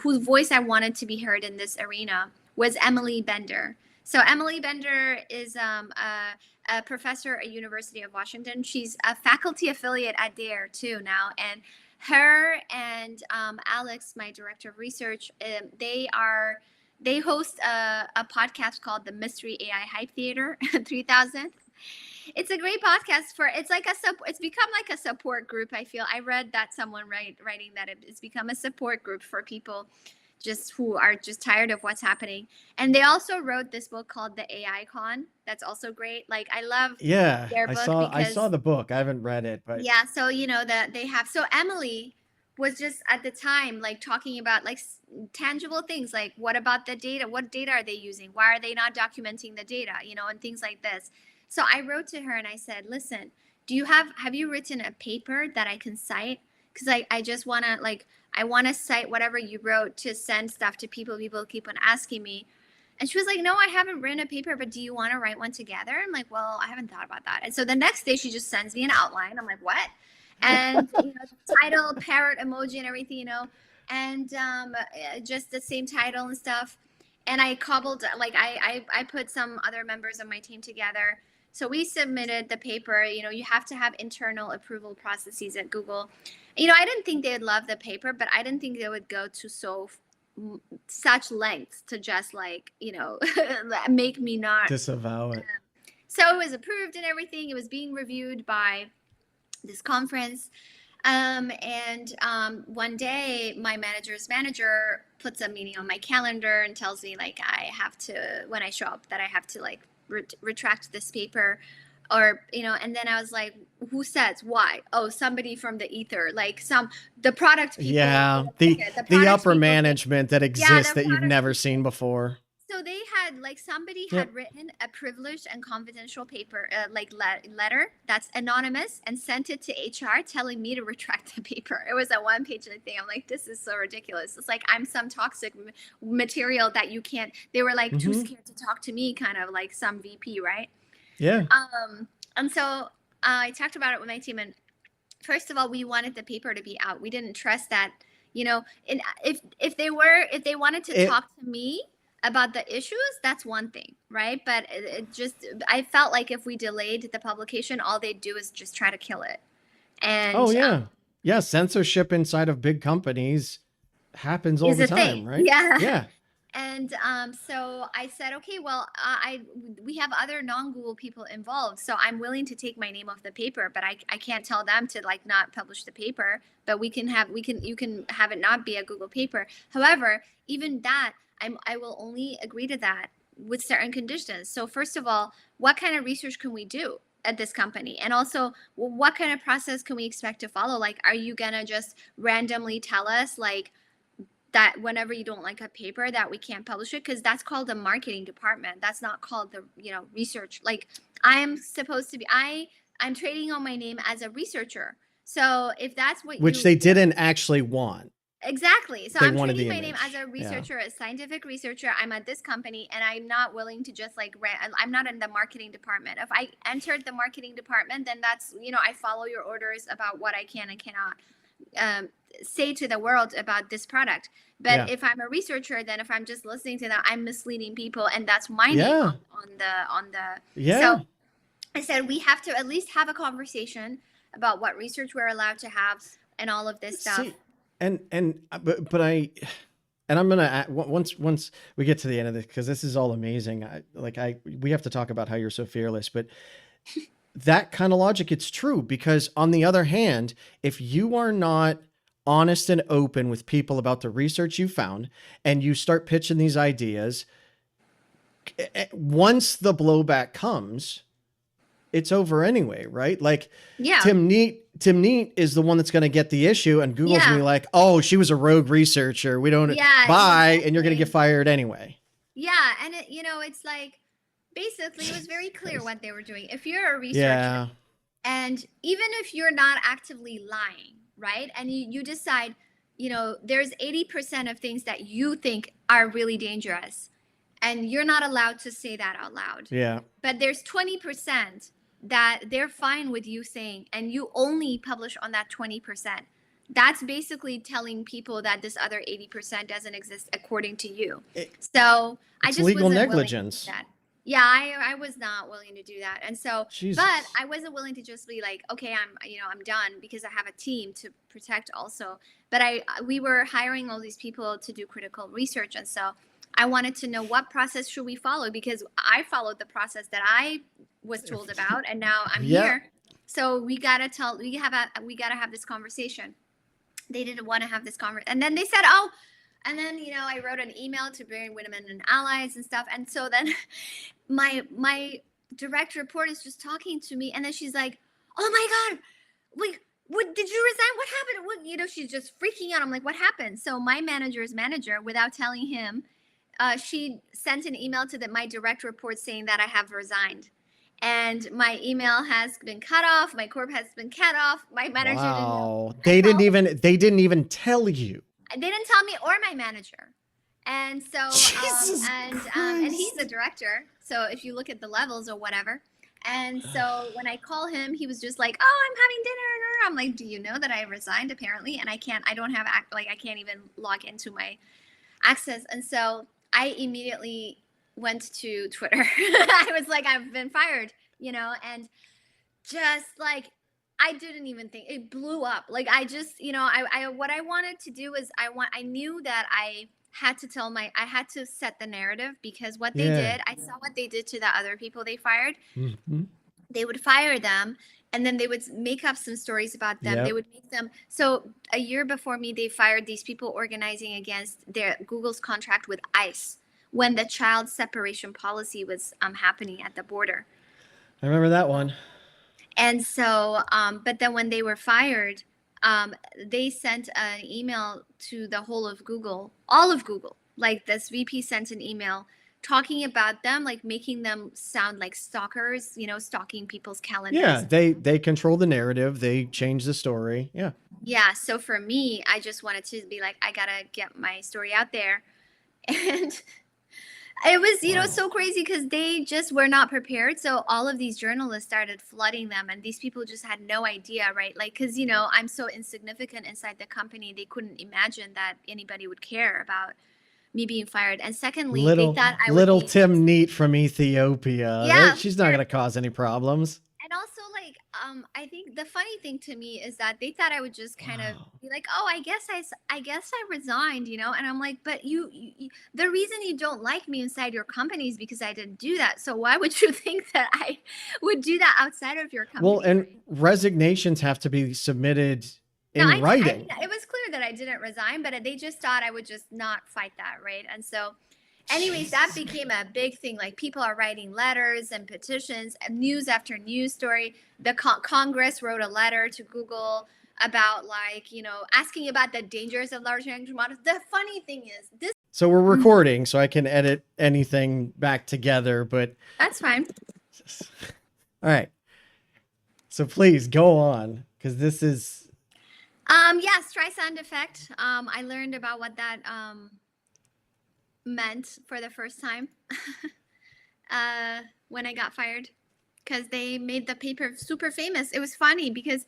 whose voice I wanted to be heard in this arena was Emily Bender. So Emily Bender is a professor at University of Washington. She's a faculty affiliate at DAIR too now, and her and Alex, my director of research, they host a podcast called the Mystery AI Hype Theater 3000. It's a great podcast for it's like it's become like a support group. I feel I read that someone writing that it's become a support group for people just who are just tired of what's happening. And they also wrote this book called The AI Con. That's also great. Like I love Yeah, their I book saw because the book. I haven't read it, but yeah, so that they have so Emily was just at the time like talking about like tangible things like what about the data, what data are they using, why are they not documenting the data, and things like this. So I wrote to her and I said, listen, have you written a paper that I can cite, because I just want to I want to cite whatever you wrote to send stuff to people keep on asking me. And she was like, no, I haven't written a paper, but do you want to write one together? I'm like, well, I haven't thought about that. And so the next day she just sends me an outline. I'm like, what? And the title, parrot emoji and everything, and just the same title and stuff. And I cobbled, like I put some other members of my team together. So we submitted the paper. You have to have internal approval processes at Google. I didn't think they would love the paper, but I didn't think they would go to such lengths to just make me not disavow it. So it was approved and everything. It was being reviewed by this conference. And one day my manager's manager puts a meeting on my calendar and tells me I have to, when I show up, that I have to retract this paper, or and then I was like, who says why? Oh, somebody from the ether, the product people. Yeah, the upper management that exists that you've never seen before. So they had somebody had written a privileged and confidential paper, letter that's anonymous, and sent it to HR telling me to retract the paper. It was a one-page thing. I'm like, this is so ridiculous. It's like I'm some toxic material that you can't. They were too scared to talk to me, kind of like some VP, right? Yeah. And so I talked about it with my team, and first of all, we wanted the paper to be out. We didn't trust that, and if they wanted to talk to me about the issues, that's one thing, right? But I felt like if we delayed the publication, all they'd do is just try to kill it. And censorship inside of big companies happens all the time, right? Yeah. And so I said, okay, well, we have other non-Google people involved, so I'm willing to take my name off the paper, but I can't tell them to not publish the paper. But you can have it not be a Google paper. However, even that, I will only agree to that with certain conditions. So first of all, what kind of research can we do at this company? And also, what kind of process can we expect to follow? Are you gonna just randomly tell us that whenever you don't like a paper that we can't publish it, because that's called the marketing department. That's not called the, research. Like I'm supposed to be, I'm trading on my name as a researcher. So if that's what Which they didn't actually want. Exactly. So They I'm wanted trading the my name as a researcher, a scientific researcher. I'm at this company, and I'm not willing to just like I'm not in the marketing department. If I entered the marketing department, then that's, I follow your orders about what I can and cannot say to the world about this product. But if I'm a researcher, then if I'm just listening to that, I'm misleading people, and that's my name on the. So I said we have to at least have a conversation about what research we're allowed to have and all of this stuff. And I'm gonna once we get to the end of this, because this is all amazing. We have to talk about how you're so fearless, but that kind of logic, it's true, because on the other hand, if you are not honest and open with people about the research you found, and you start pitching these ideas, once the blowback comes, it's over anyway, right? Like Timnit is the one that's going to get the issue, and Google's going to be like, oh, she was a rogue researcher. We don't buy, exactly. And you're going to get fired anyway. Yeah. And it's like, basically it was very clear what they were doing. If you're a researcher and even if you're not actively lying, right? And you decide, there's 80% of things that you think are really dangerous, and you're not allowed to say that out loud. Yeah. But there's 20% that they're fine with you saying, and you only publish on that 20%. That's basically telling people that this other 80% doesn't exist according to you. So I just legal wasn't negligence. willing to do that. Yeah, I was not willing to do that. And so, Jesus. But I wasn't willing to just be like, okay, I'm done, because I have a team to protect also. But we were hiring all these people to do critical research. And so I wanted to know what process should we follow, because I followed the process that I was told about, and now I'm here. So we gotta have this conversation. They didn't want to have this conversation, and then they said, oh, and then I wrote an email to bring women and allies and stuff, and so then my direct report is just talking to me, and then she's like, oh my God, like, what did you resign? What happened? What, she's just freaking out. I'm like, what happened? So my manager's manager, without telling him, she sent an email to my direct report saying that I have resigned, and my email has been cut off. My corp has been cut off. My manager didn't know. They didn't even tell you. They didn't tell me or my manager. And so, and he's the director. So if you look at the levels or whatever. And so when I call him, he was just like, oh, I'm having dinner. I'm like, do you know that I resigned apparently? And I can't even log into my access. And so I immediately went to Twitter. I was like, I've been fired, and just like, I didn't even think, it blew up. Like, I just, what I wanted to do is I knew that I had to set the narrative, because what they did, I saw what they did to the other people they fired. Mm-hmm. They would fire them, and then they would make up some stories about them. Yep. They would make them. So a year before me, they fired these people organizing against Google's contract with ICE when the child separation policy was happening at the border. I remember that one. And so, but then when they were fired, they sent an email to the whole of Google, all of Google. Like, this VP sent an email talking about them, like making them sound like stalkers, stalking people's calendars. Yeah, they control the narrative. They change the story. Yeah. Yeah. So for me, I just wanted to be like, I gotta get my story out there. And it was, so crazy, because they just were not prepared. So all of these journalists started flooding them, and these people just had no idea, right? Like, because, I'm so insignificant inside the company, they couldn't imagine that anybody would care about me being fired. And secondly, they thought I would be Timnit from Ethiopia. Yeah, she's not going to cause any problems. And also, like, I think the funny thing to me is that they thought I would just kind of be like, oh, I guess I resigned, And I'm like, but you, the reason you don't like me inside your company is because I didn't do that. So why would you think that I would do that outside of your company? Well, and resignations have to be submitted in writing. It was clear that I didn't resign, but they just thought I would just not fight that, right? And so, anyways, that became a big thing. Like, people are writing letters and petitions, and news after news story. The Congress wrote a letter to Google. about like, asking about the dangers of large language models. The funny thing is this. So we're recording, so I can edit anything back together, but That's fine. all right. So please go on, because this is. Yes, try sound effect. I learned about what that meant for the first time when I got fired, because they made the paper super famous. It was funny because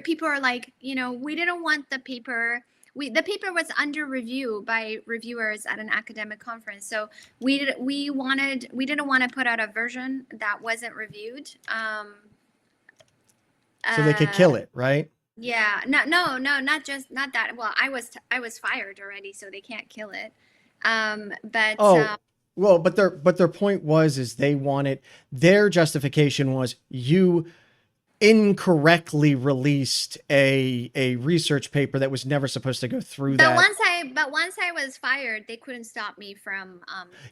people are like, we didn't want the paper. The paper was under review by reviewers at an academic conference, so we didn't want to put out a version that wasn't reviewed. So they could kill it, right? Yeah, not that. Well, I was fired already, so they can't kill it. Well, but their point is they wanted, their justification was you incorrectly released a research paper that was never supposed to go through that. But once I was fired, they couldn't stop me from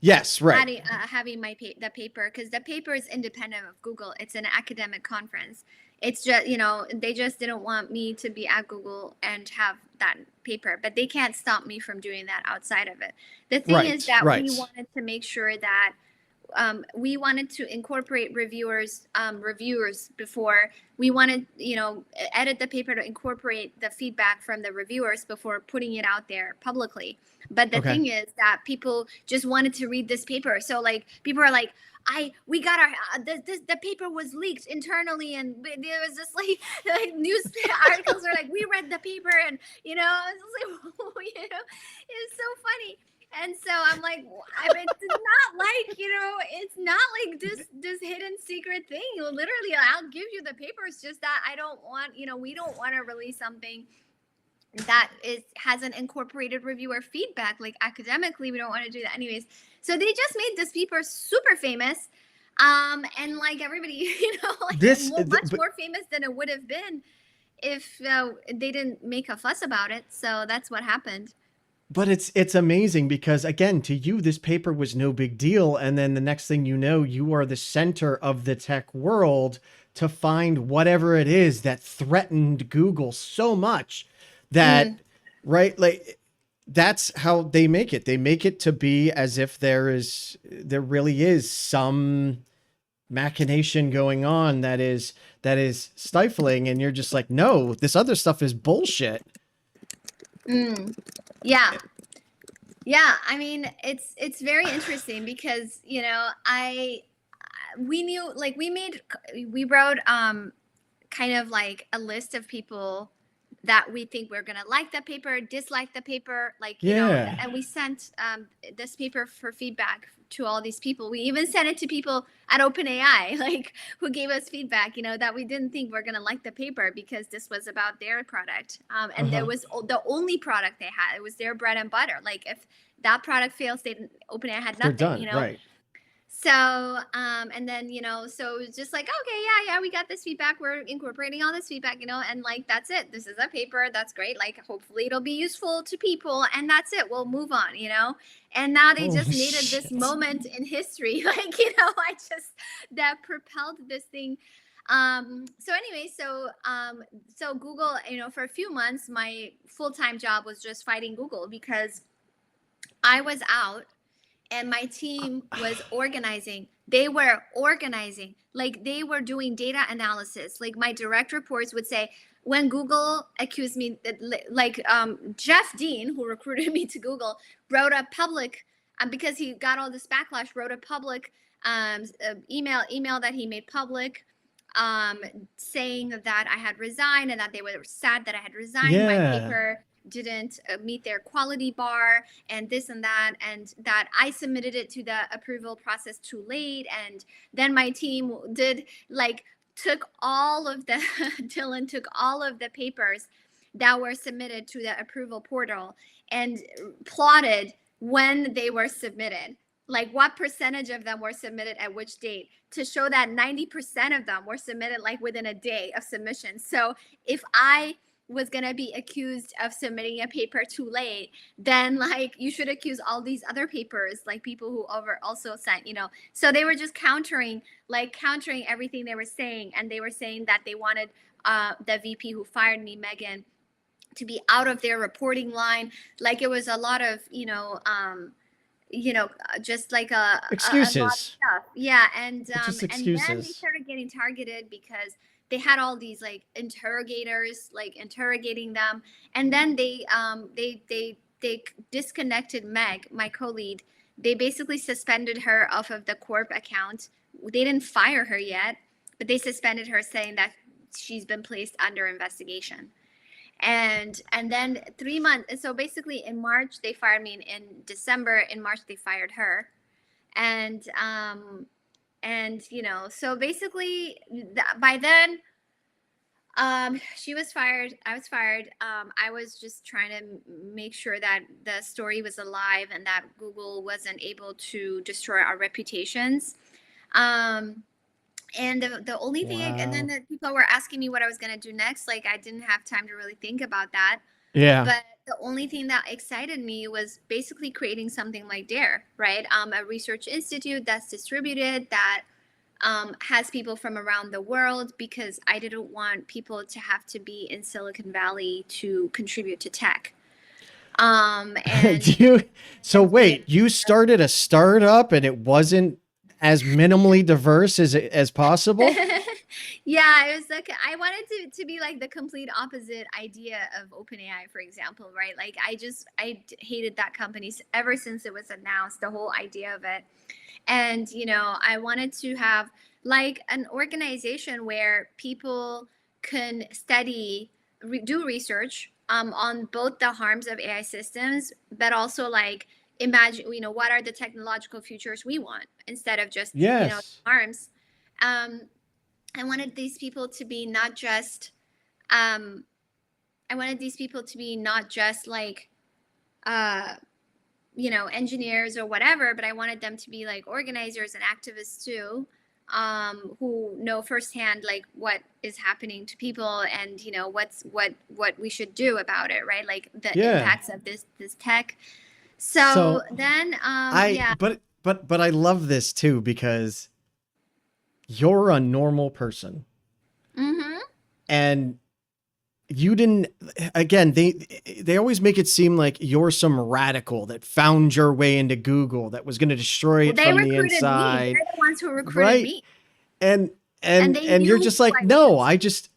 yes, right, having the paper, because the paper is independent of Google. It's an academic conference. It's just, they just didn't want me to be at Google and have that paper, but they can't stop me from doing that outside of it. The thing is that we wanted to make sure that we wanted to incorporate reviewers before we wanted, edit the paper to incorporate the feedback from the reviewers before putting it out there publicly. But the thing is that people just wanted to read this paper. So like people are like, we got our the paper was leaked internally, and there was just like news articles are like, we read the paper, and it's like, it's so funny. And so I'm like, it's not like, it's not like this hidden secret thing. Literally, I'll give you the paper. It's just that I don't want, we don't want to release something that has an incorporated reviewer feedback. Like academically, we don't want to do that anyways. So they just made this paper super famous. And like everybody, much more famous than it would have been if they didn't make a fuss about it. So that's what happened. But it's amazing because, again, to you, this paper was no big deal. And then the next thing you know, you are the center of the tech world to find whatever it is that threatened Google so much that, right? Like, that's how they make it. They make it to be as if there really is some machination going on that is stifling. And you're just like, no, this other stuff is bullshit. Yeah. I mean, it's very interesting because, we wrote kind of like a list of people that we think we're going to like the paper, dislike the paper, and we sent this paper for feedback to all these people. We even sent it to people at OpenAI, who gave us feedback, that we didn't think we're going to like the paper because this was about their product. And there was the only product they had. It was their bread and butter. Like if that product fails, OpenAI had nothing, They're done, right. So, and then, so it was just like, okay, yeah, we got this feedback. We're incorporating all this feedback, and like, that's it. This is a paper. That's great. Like, hopefully it'll be useful to people, and that's it. We'll move on, and now they just made it this moment in history. That propelled this thing. So anyway, so Google, for a few months, my full-time job was just fighting Google because I was out. And my team was organizing. They were organizing. Like they were doing data analysis. Like my direct reports would say, when Google accused me, Jeff Dean, who recruited me to Google, wrote a public, because he got all this backlash, wrote a public email that he made public, saying that I had resigned and that they were sad that I had resigned. My paper didn't meet their quality bar and this and that, and that I submitted it to the approval process too late. And then my team took all of the Dylan took all of the papers that were submitted to the approval portal and plotted when they were submitted, like what percentage of them were submitted at which date, to show that 90% of them were submitted like within a day of submission. So if I was going to be accused of submitting a paper too late, then like you should accuse all these other papers, like people who also sent, so they were just countering everything they were saying. And they were saying that they wanted the VP who fired me, Megan, to be out of their reporting line. Like it was a lot of, just like a lot of Excuses. stuff. Yeah. And Just and then they excuses. started getting targeted because they had all these like interrogators like interrogating them. And then they disconnected Meg, my co-lead. They basically suspended her off of the corp account. They didn't fire her yet, but they suspended her, saying that she's been placed under investigation. And then 3 months, so basically in March they fired me. In December, in March they fired her. And so basically by then she was fired, I was fired. I was just trying to make sure that the story was alive and that Google wasn't able to destroy our reputations. And the only thing, and then the people were asking me what I was going to do next. Like I didn't have time to really think about that. Yeah. But the only thing that excited me was basically creating something like DAIR, right? A research institute that's distributed, that has people from around the world, because I didn't want people to have to be in Silicon Valley to contribute to tech. Wait, you started a startup and it wasn't as minimally diverse as possible? Yeah, it was like I wanted to be like the complete opposite idea of OpenAI, for example, right? Like I hated that company ever since it was announced, the whole idea of it. And I wanted to have like an organization where people can study, do research on both the harms of AI systems, but also like imagine, what are the technological futures we want, instead of just harms. I wanted these people to be not just like engineers or whatever, but I wanted them to be like organizers and activists too, who know firsthand like what is happening to people and what we should do about it, right? Like the impacts of this tech. So then but I love this too, because you're a normal person. Mm-hmm. And you didn't, again, they always make it seem like you're some radical that found your way into Google that was going to destroy it from the inside. They're the ones who recruited me. And you're just like, no, I just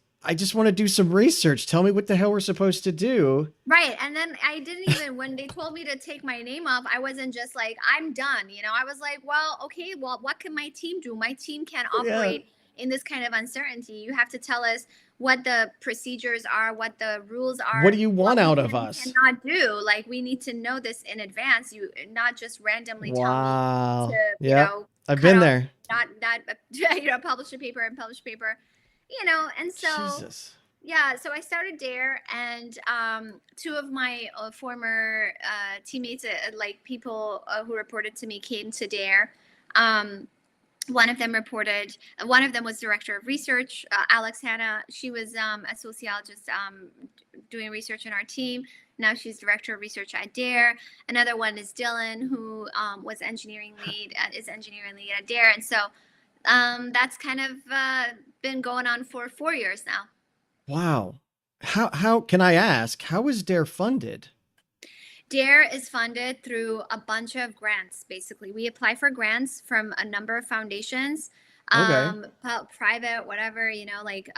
want to do some research. Tell me what the hell we're supposed to do. Right. And then I didn't even, when they told me to take my name off, I wasn't just like, I'm done. I was like, well, okay, well, what can my team do? My team can't operate in this kind of uncertainty. You have to tell us what the procedures are, what the rules are. What do you want out of us? Cannot do. Like, we need to know this in advance. You not just randomly tell me to, I've been there. Not publish a paper. And so Jesus. Yeah, so I started DAIR, and two of my former teammates, like people who reported to me, came to DAIR. One of them was director of research, Alex Hanna. She was a sociologist doing research in our team. Now she's director of research at DAIR. Another one is Dylan, who is engineering lead at DAIR. And so that's kind of been going on for 4 years now. Wow. How can I ask, how is DAIR funded? DAIR is funded through a bunch of grants. Basically, we apply for grants from a number of foundations, private, whatever, like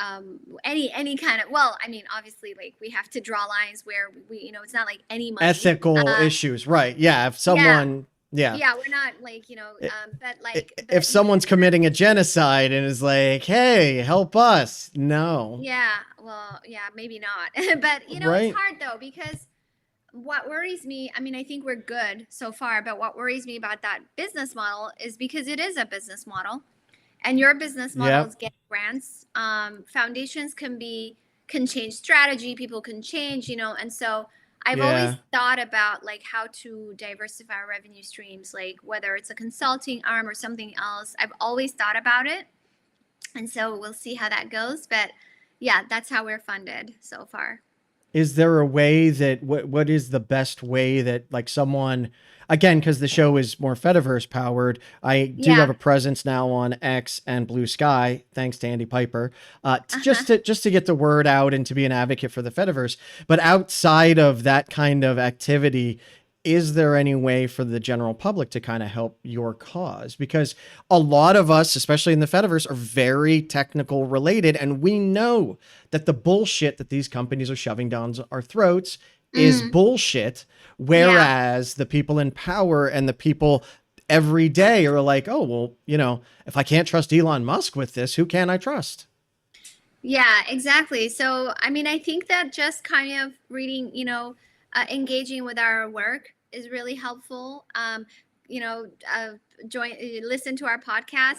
any kind of, well, I mean, obviously, like we have to draw lines where we, it's not like any money. Ethical issues, right? Yeah. If someone, yeah, we're not like, but like, if someone's committing a genocide and is like, hey, help us. No. Yeah. Well, yeah, maybe not. But, It's hard though, because what worries me, I mean, I think we're good so far, but what worries me about that business model is because it is a business model, and your business models get grants. Foundations can change strategy, people can change, and so I've always thought about like how to diversify our revenue streams, like whether it's a consulting arm or something else. I've always thought about it. And so we'll see how that goes. But yeah, that's how we're funded so far. Is there a way that what is the best way that like someone, again, because the show is more Fediverse powered, I do have Yeah. a presence now on X and Blue Sky, thanks to Andy Piper, Uh-huh. just to get the word out and to be an advocate for the Fediverse. But outside of that kind of activity, is there any way for the general public to kind of help your cause? Because a lot of us, especially in the Fediverse, are very technical related, and we know that the bullshit that these companies are shoving down our throats is Mm, bullshit. yeah. Whereas the people in power and the people every day are like, oh, well, you know, if I can't trust Elon Musk with this, who can I trust? Yeah, exactly. So, I mean, I think that just kind of reading, engaging with our work is really helpful. You know, listen to our podcast,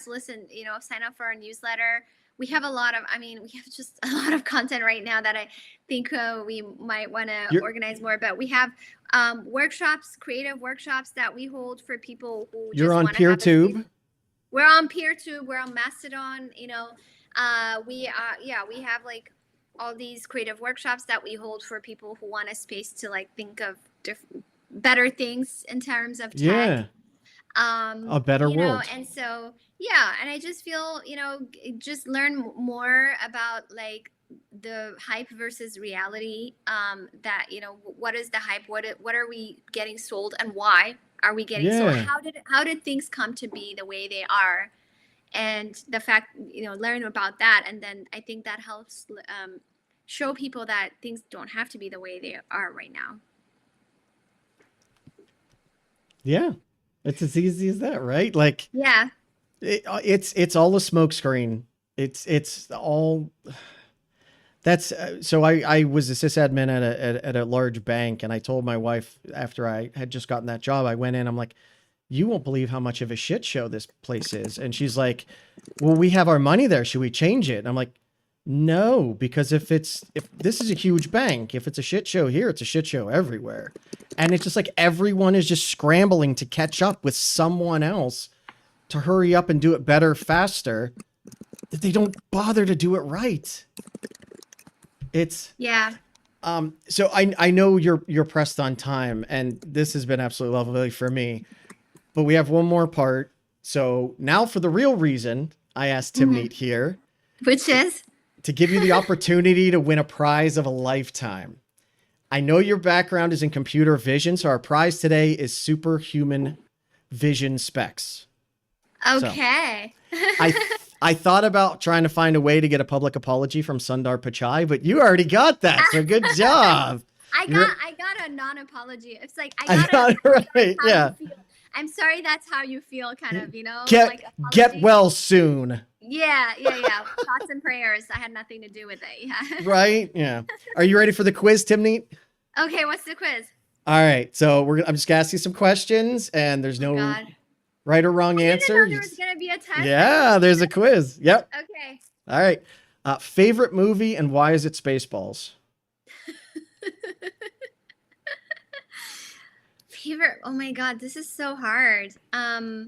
sign up for our newsletter. We have a lot of, I mean, we have just a lot of content right now that I think we might want to You're organize more. But we have workshops, creative workshops that we hold for people who you're just on want to have a space. PeerTube. We're on PeerTube, we're on Mastodon, we have like all these creative workshops that we hold for people who want a space to like think of better things in terms of tech. Yeah, a better world. And so yeah, and I just feel, just learn more about like the hype versus reality, that what is the hype, what are we getting sold, and why are we getting sold, Yeah. how did things come to be the way they are, and the fact, learn about that, and then I think that helps show people that things don't have to be the way they are right now. Yeah. It's as easy as that, right? Like Yeah. it's all a smokescreen. It's all that's so I was a sysadmin at a large bank, and I told my wife after I had just gotten that job, I went in, I'm like, you won't believe how much of a shit show this place is. And she's like, well, we have our money there. Should we change it? And I'm like, no, because if this is a huge bank, if it's a shit show here, it's a shit show everywhere. And it's just like everyone is just scrambling to catch up with someone else to hurry up and do it better, faster, that they don't bother to do it right. It's Yeah. so I know you're pressed on time, and this has been absolutely lovely for me. But we have one more part. So now for the real reason I asked Timnit here, Which is to give you the opportunity to win a prize of a lifetime. I know your background is in computer vision, so our prize today is superhuman vision specs. okay. So, I thought about trying to find a way to get a public apology from Sundar Pichai, but you already got that, so good job. I got a non-apology. It's like I got it right. Yeah. I'm sorry that's how you feel, kind of, Get apology. well soon. Yeah. Thoughts and prayers. I had nothing to do with it. Yeah. Right? Yeah. Are you ready for the quiz, Timnit? Okay, what's the quiz? All right. So I'm just gonna ask you some questions, and there's no God. right or wrong I didn't answer. know there was gonna be a test. Yeah, there's a quiz. Yep. Okay. All right. Favorite movie, and why is it Spaceballs? Favorite. Oh my God, this is so hard. I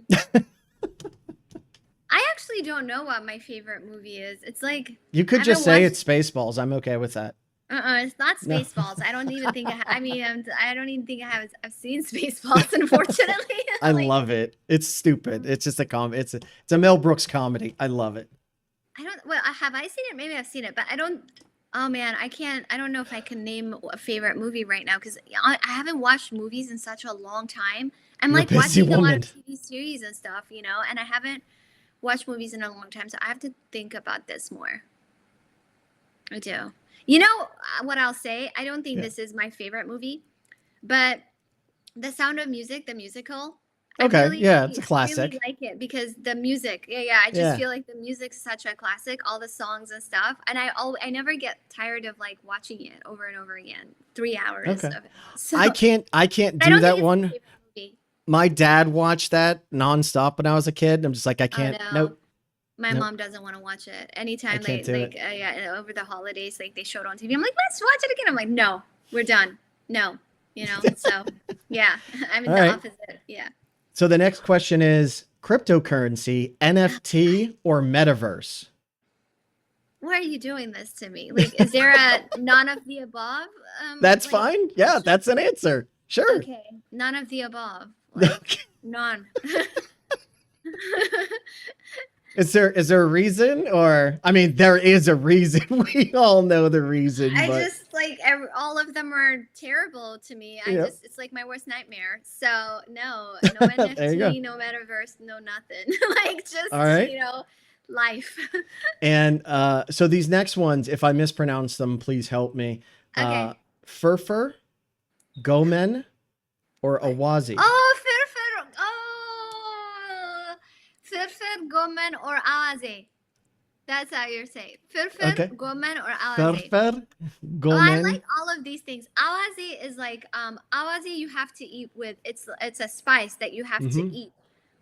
actually don't know what my favorite movie is. It's like You could I just haven't say watched- it's Spaceballs. I'm okay with that. It's not No. Spaceballs. I don't even think I mean, I don't even think I've seen Spaceballs, unfortunately. I Like, love it. It's stupid. It's just it's a Mel Brooks comedy. I love it. have I seen it? Maybe I've seen it, but I don't. Oh man, I don't know if I can name a favorite movie right now because I haven't watched movies in such a long time. I'm You're a like busy watching a lot woman. of TV series and stuff, and I haven't watched movies in a long time, so I have to think about this more. I do. What I'll say? I don't think Yeah. this is my favorite movie, but The Sound of Music, the musical. Okay, yeah, it's a I classic. really like it because the music. Yeah. I just Yeah. feel like the music's such a classic. All the songs and stuff, and I never get tired of like watching it over and over again. 3 hours Okay. of it. So, I can't I do don't that think it's my one. favorite movie. My dad watched that nonstop when I was a kid. I'm just like, I can't. Oh, no. Nope. My Nope. mom doesn't want to watch it. Anytime I can't do it. over the holidays, like they showed on TV, I'm like, let's watch it again. I'm like, no, we're done. No, So yeah, I'm in All the right. opposite. Yeah. So the next question is cryptocurrency, NFT, or metaverse? Why are you doing this to me? Like, is there a none of the above? That's Like, fine. Yeah, that's an answer. Sure. okay, none of the above. Like, none. Is there a reason? Or I mean, there is a reason. We all know the reason, I but just like all of them are terrible to me. Yep. It's like my worst nightmare. So no There you go. NFT, no metaverse, no nothing. Like just All right. life. And so these next ones, if I mispronounce them, please help me. Okay. Furfur, Gomen, or Awazi. Oh, Firfir. Oh, Firfir, Gomen, or Awazi. That's how you say Firfir, Okay. Gomen, or Awazi. Furfur, Oh, I Gomen. like all of these things. Awazi is like awazi you have to eat with. It's a spice that you have to eat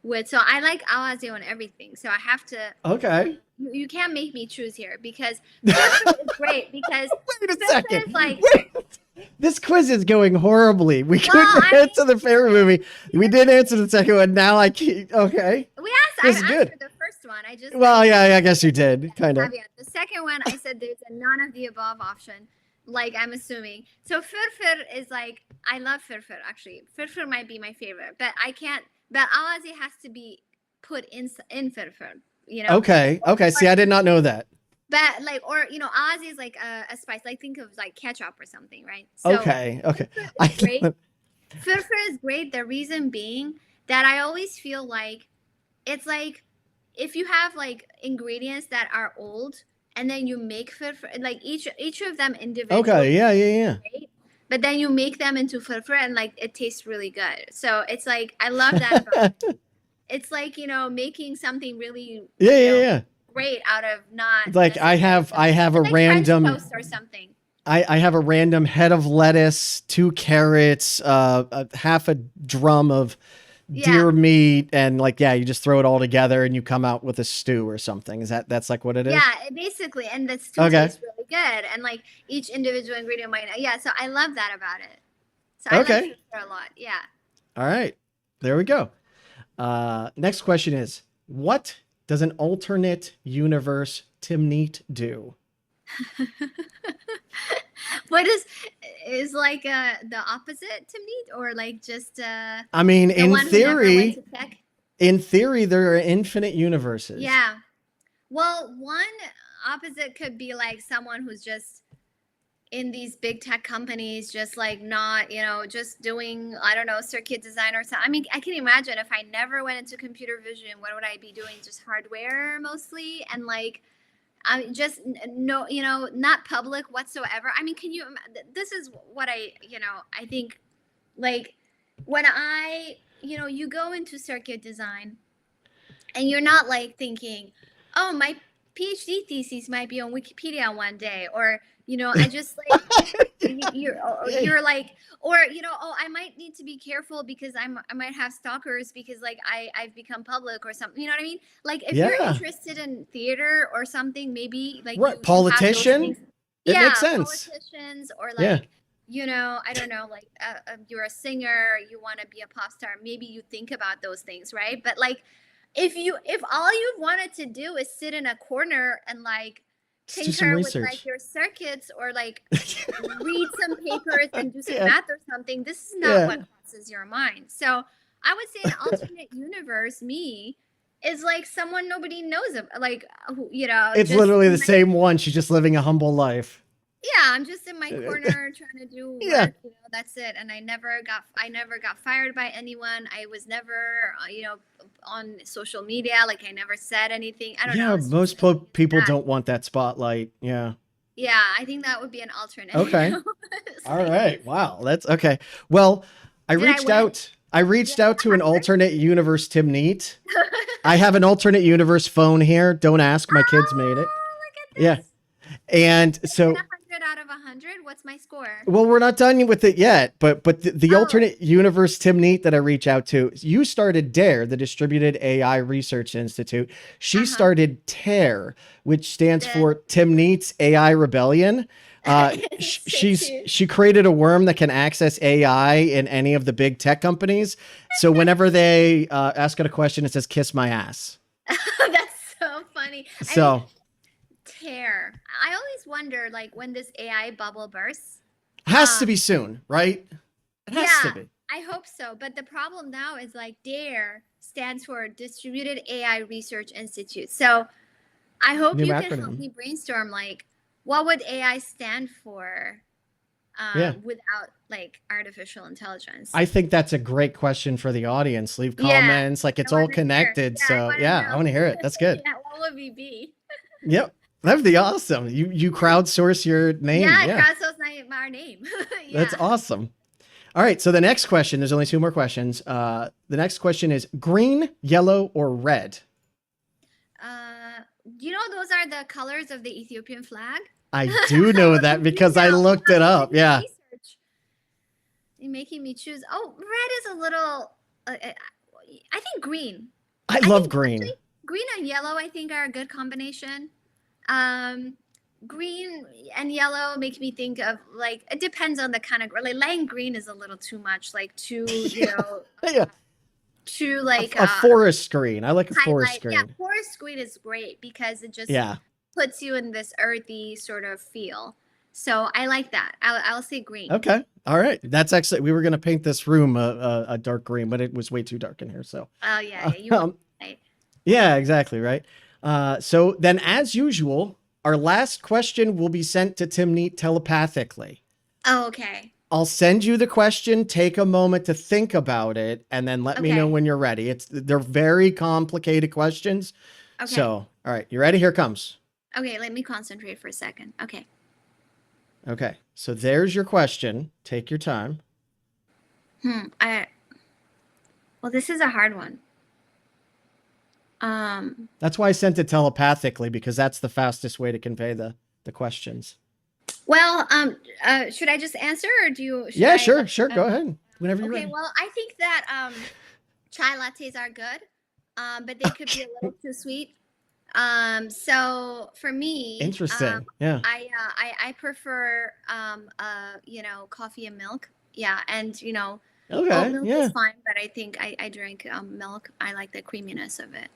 with. So I like awazi on everything. So I have to. Okay. You can't make me choose here because Firfir is great because Wait a Firfir second. is like. Wait. This quiz is going horribly. We couldn't I answer the favorite movie. We did answer the second one. Now I can't. Okay. I This is good. answered the first one. I just. Well, yeah, I guess you did. Kind of. Caveat. The second one, I said there's a none of the above option. Like I'm assuming. So Firfir is like I love Firfir actually. Firfir might be my favorite, but I can't. But awazi has to be put in Firfir. You know. Okay. Okay. See, I did not know that. But like, or awazi is like a spice. Like think of like ketchup or something, right? So Okay. Okay. Firfir is great. Firfir is great. The reason being that I always feel like it's like if you have like ingredients that are old and then you make firfir, like each of them individually. Okay. Yeah. Right? But then you make them into firfir and like it tastes really good. So it's like I love that about it. It's like making something really Yeah. great out of not Like I have a like random French toast or something. I have a random head of lettuce, 2 carrots, half a drum of deer meat, and you just throw it all together and you come out with a stew or something. That's like what it is? Yeah, basically, and the stew tastes really good, and like each individual ingredient might. Yeah, so I love that about it. So I like Firfir a lot. Yeah. All right, there we go. Next question is, what does an alternate universe Timnit do? What is like the opposite Timnit, or like just I mean, in theory, theory there are infinite universes. Yeah. Well, one opposite could be like someone who's just in these big tech companies, just like not, just doing, I don't know, circuit design or something. I mean, I can imagine if I never went into computer vision, what would I be doing? Just hardware mostly, and like. Just no, not public whatsoever. I mean, this is what I think like when you go into circuit design and you're not like thinking, oh, my PhD thesis might be on Wikipedia one day, or, I just like, you're like, or, oh, I might need to be careful because I might have stalkers because like I've become public or something, you know what I mean? Like if you're interested in theater or something, maybe like politician, it makes sense. Politicians or like, I don't know, like you're a singer, you want to be a pop star, maybe you think about those things, right? But like, if all you wanted to do is sit in a corner and like tinker with like your circuits or like read some papers and do some math or something, this is not what crosses your mind. So I would say an alternate universe me is like someone nobody knows of, like it's literally the same one. She's just living a humble life. Yeah, I'm just in my corner trying to do work, that's it. And I never got fired by anyone. I was never, on social media. Like I never said anything. I don't know. Yeah, most people don't want that spotlight. Yeah. Yeah, I think that would be an alternate. Okay. All right. Wow. That's okay. Well, I reached out to an alternate universe Timnit. I have an alternate universe phone here. Don't ask. My kids made it. Look at this. Yeah. And so 100 out of 100. What's my score? Well, we're not done with it yet, but the alternate universe Timnit that I reach out to, you started DAIR, the Distributed AI Research Institute. She started TAIR, which stands for Timnit's AI Rebellion. She created a worm that can access AI in any of the big tech companies. So whenever they ask it a question, it says "kiss my ass." That's so funny. So. care. I always wonder, like, when this AI bubble bursts. Has to be soon, right? It has to be. I hope so. But the problem now is like DAIR stands for Distributed AI Research Institute. So I hope New you acronym. can help me brainstorm, like, what would AI stand for without like artificial intelligence? I think that's a great question for the audience. Leave comments. Like, it's all connected. So yeah, I want to hear it. That's good. Yeah, what would we be? Yep. That'd be awesome. You crowdsource your name. Yeah, crowdsource our name. That's awesome. All right. So the next question, there's only 2 more questions. The next question is green, yellow, or red? You know, those are the colors of the Ethiopian flag. I do know that because I looked it up. Yeah. Research. You're making me choose. Oh, red is a little, I think green. I love green. Actually, green and yellow, I think, are a good combination. Green and yellow makes me think of, like, it depends on the kind of, like, lime green is a little too much, like too, you know, too like a forest green. I like a forest green. Yeah, forest green is great because it just puts you in this earthy sort of feel. So I like that. I'll say green. Okay. All right. That's actually, we were going to paint this room a dark green, but it was way too dark in here. So. Oh yeah. You right. Yeah, exactly. Right. So then, as usual, our last question will be sent to Timnit telepathically. Oh, okay. I'll send you the question. Take a moment to think about it, and then let me know when you're ready. They're very complicated questions. Okay. So, all right, you ready? Here it comes. Okay, let me concentrate for a second. Okay. Okay. So there's your question. Take your time. Well, this is a hard one. That's why I sent it telepathically, because that's the fastest way to convey the questions. Well, should I just answer, or do you? Yeah, sure. Go ahead. Whenever you're ready. Okay. Well, I think that chai lattes are good, but they could be a little too sweet. So for me, interesting. I prefer you know, coffee and milk. Yeah, and you know, oat milk is fine, but I think I drink milk. I like the creaminess of it.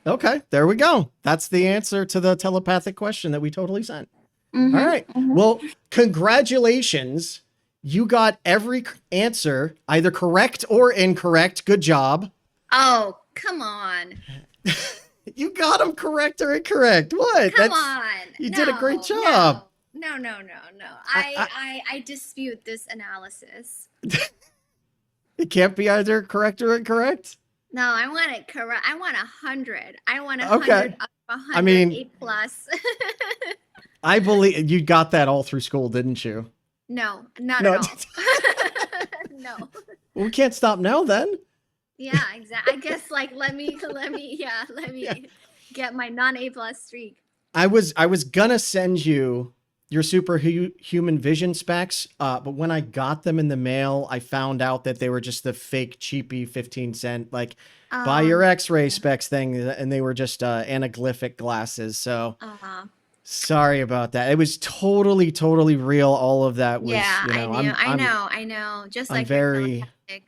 Okay, there we go. That's the answer to the telepathic question that we totally sent. All right. Well, congratulations. You got every answer, either correct or incorrect. Good job. Oh, come on. You got them correct or incorrect. What? Come on. You did a great job. No. I dispute this analysis. It can't be either correct or incorrect? No, I want it correct. I want 100. I want 100 out of 100. I mean, A+. I believe you got that all through school, didn't you? No, not at all. No. Well, we can't stop now then. Yeah, exactly. I guess, like, let me get my non-A+ streak. I was gonna send you your superhuman vision specs, but when I got them in the mail, I found out that they were just the fake cheapy 15-cent, like, buy your X-ray specs thing, and they were just anaglyphic glasses. So sorry about that. It was totally real. All of that was, I know. Just like very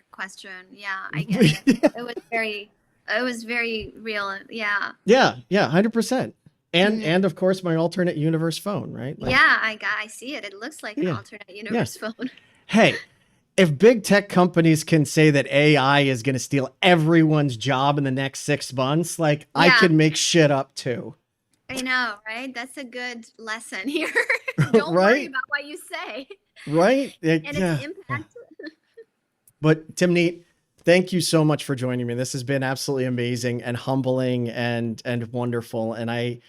question. Yeah, I get it. It was very real. Yeah. Yeah, 100%. And of course my alternate universe phone, right? Like, yeah, I see it. It looks like an alternate universe phone. Hey, if big tech companies can say that AI is going to steal everyone's job in the next 6 months, like, I can make shit up too. I know, right? That's a good lesson here. Don't worry about what you say. Right? And its impact. But Timnit, thank you so much for joining me. This has been absolutely amazing and humbling and wonderful. And I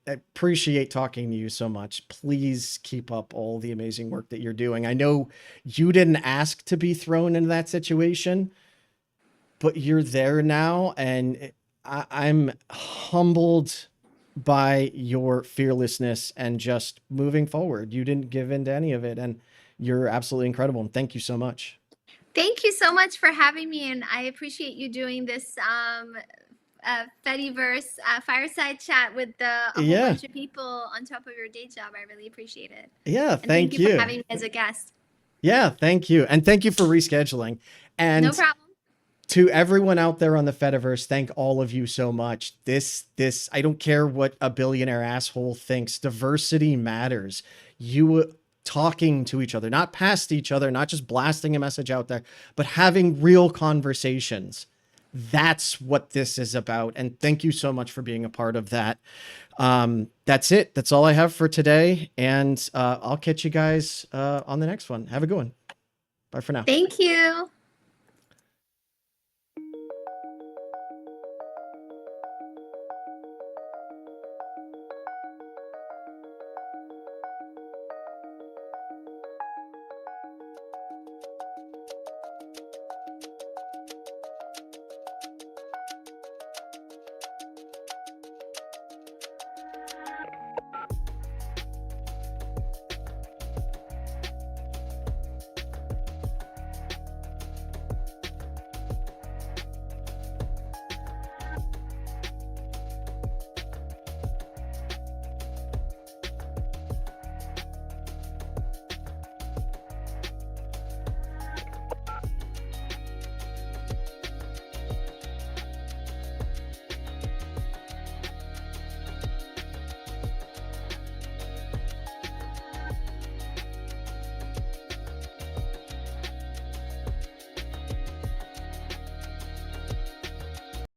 appreciate talking to you so much. Please keep up all the amazing work that you're doing. I know you didn't ask to be thrown into that situation, but you're there now. And I'm humbled by your fearlessness and just moving forward. You didn't give in to any of it. And you're absolutely incredible. And thank you so much. Thank you so much for having me. And I appreciate you doing this Fediverse fireside chat with a whole bunch of people on top of your day job. I really appreciate it. Yeah, and thank you for having me as a guest. Yeah, thank you. And thank you for rescheduling. And no problem. To everyone out there on the Fediverse, thank all of you so much. This, I don't care what a billionaire asshole thinks. Diversity matters. You talking to each other, not past each other, not just blasting a message out there, but having real conversations. That's what this is about. And thank you so much for being a part of that. That's it. That's all I have for today. And I'll catch you guys on the next one. Have a good one. Bye for now. Thank you.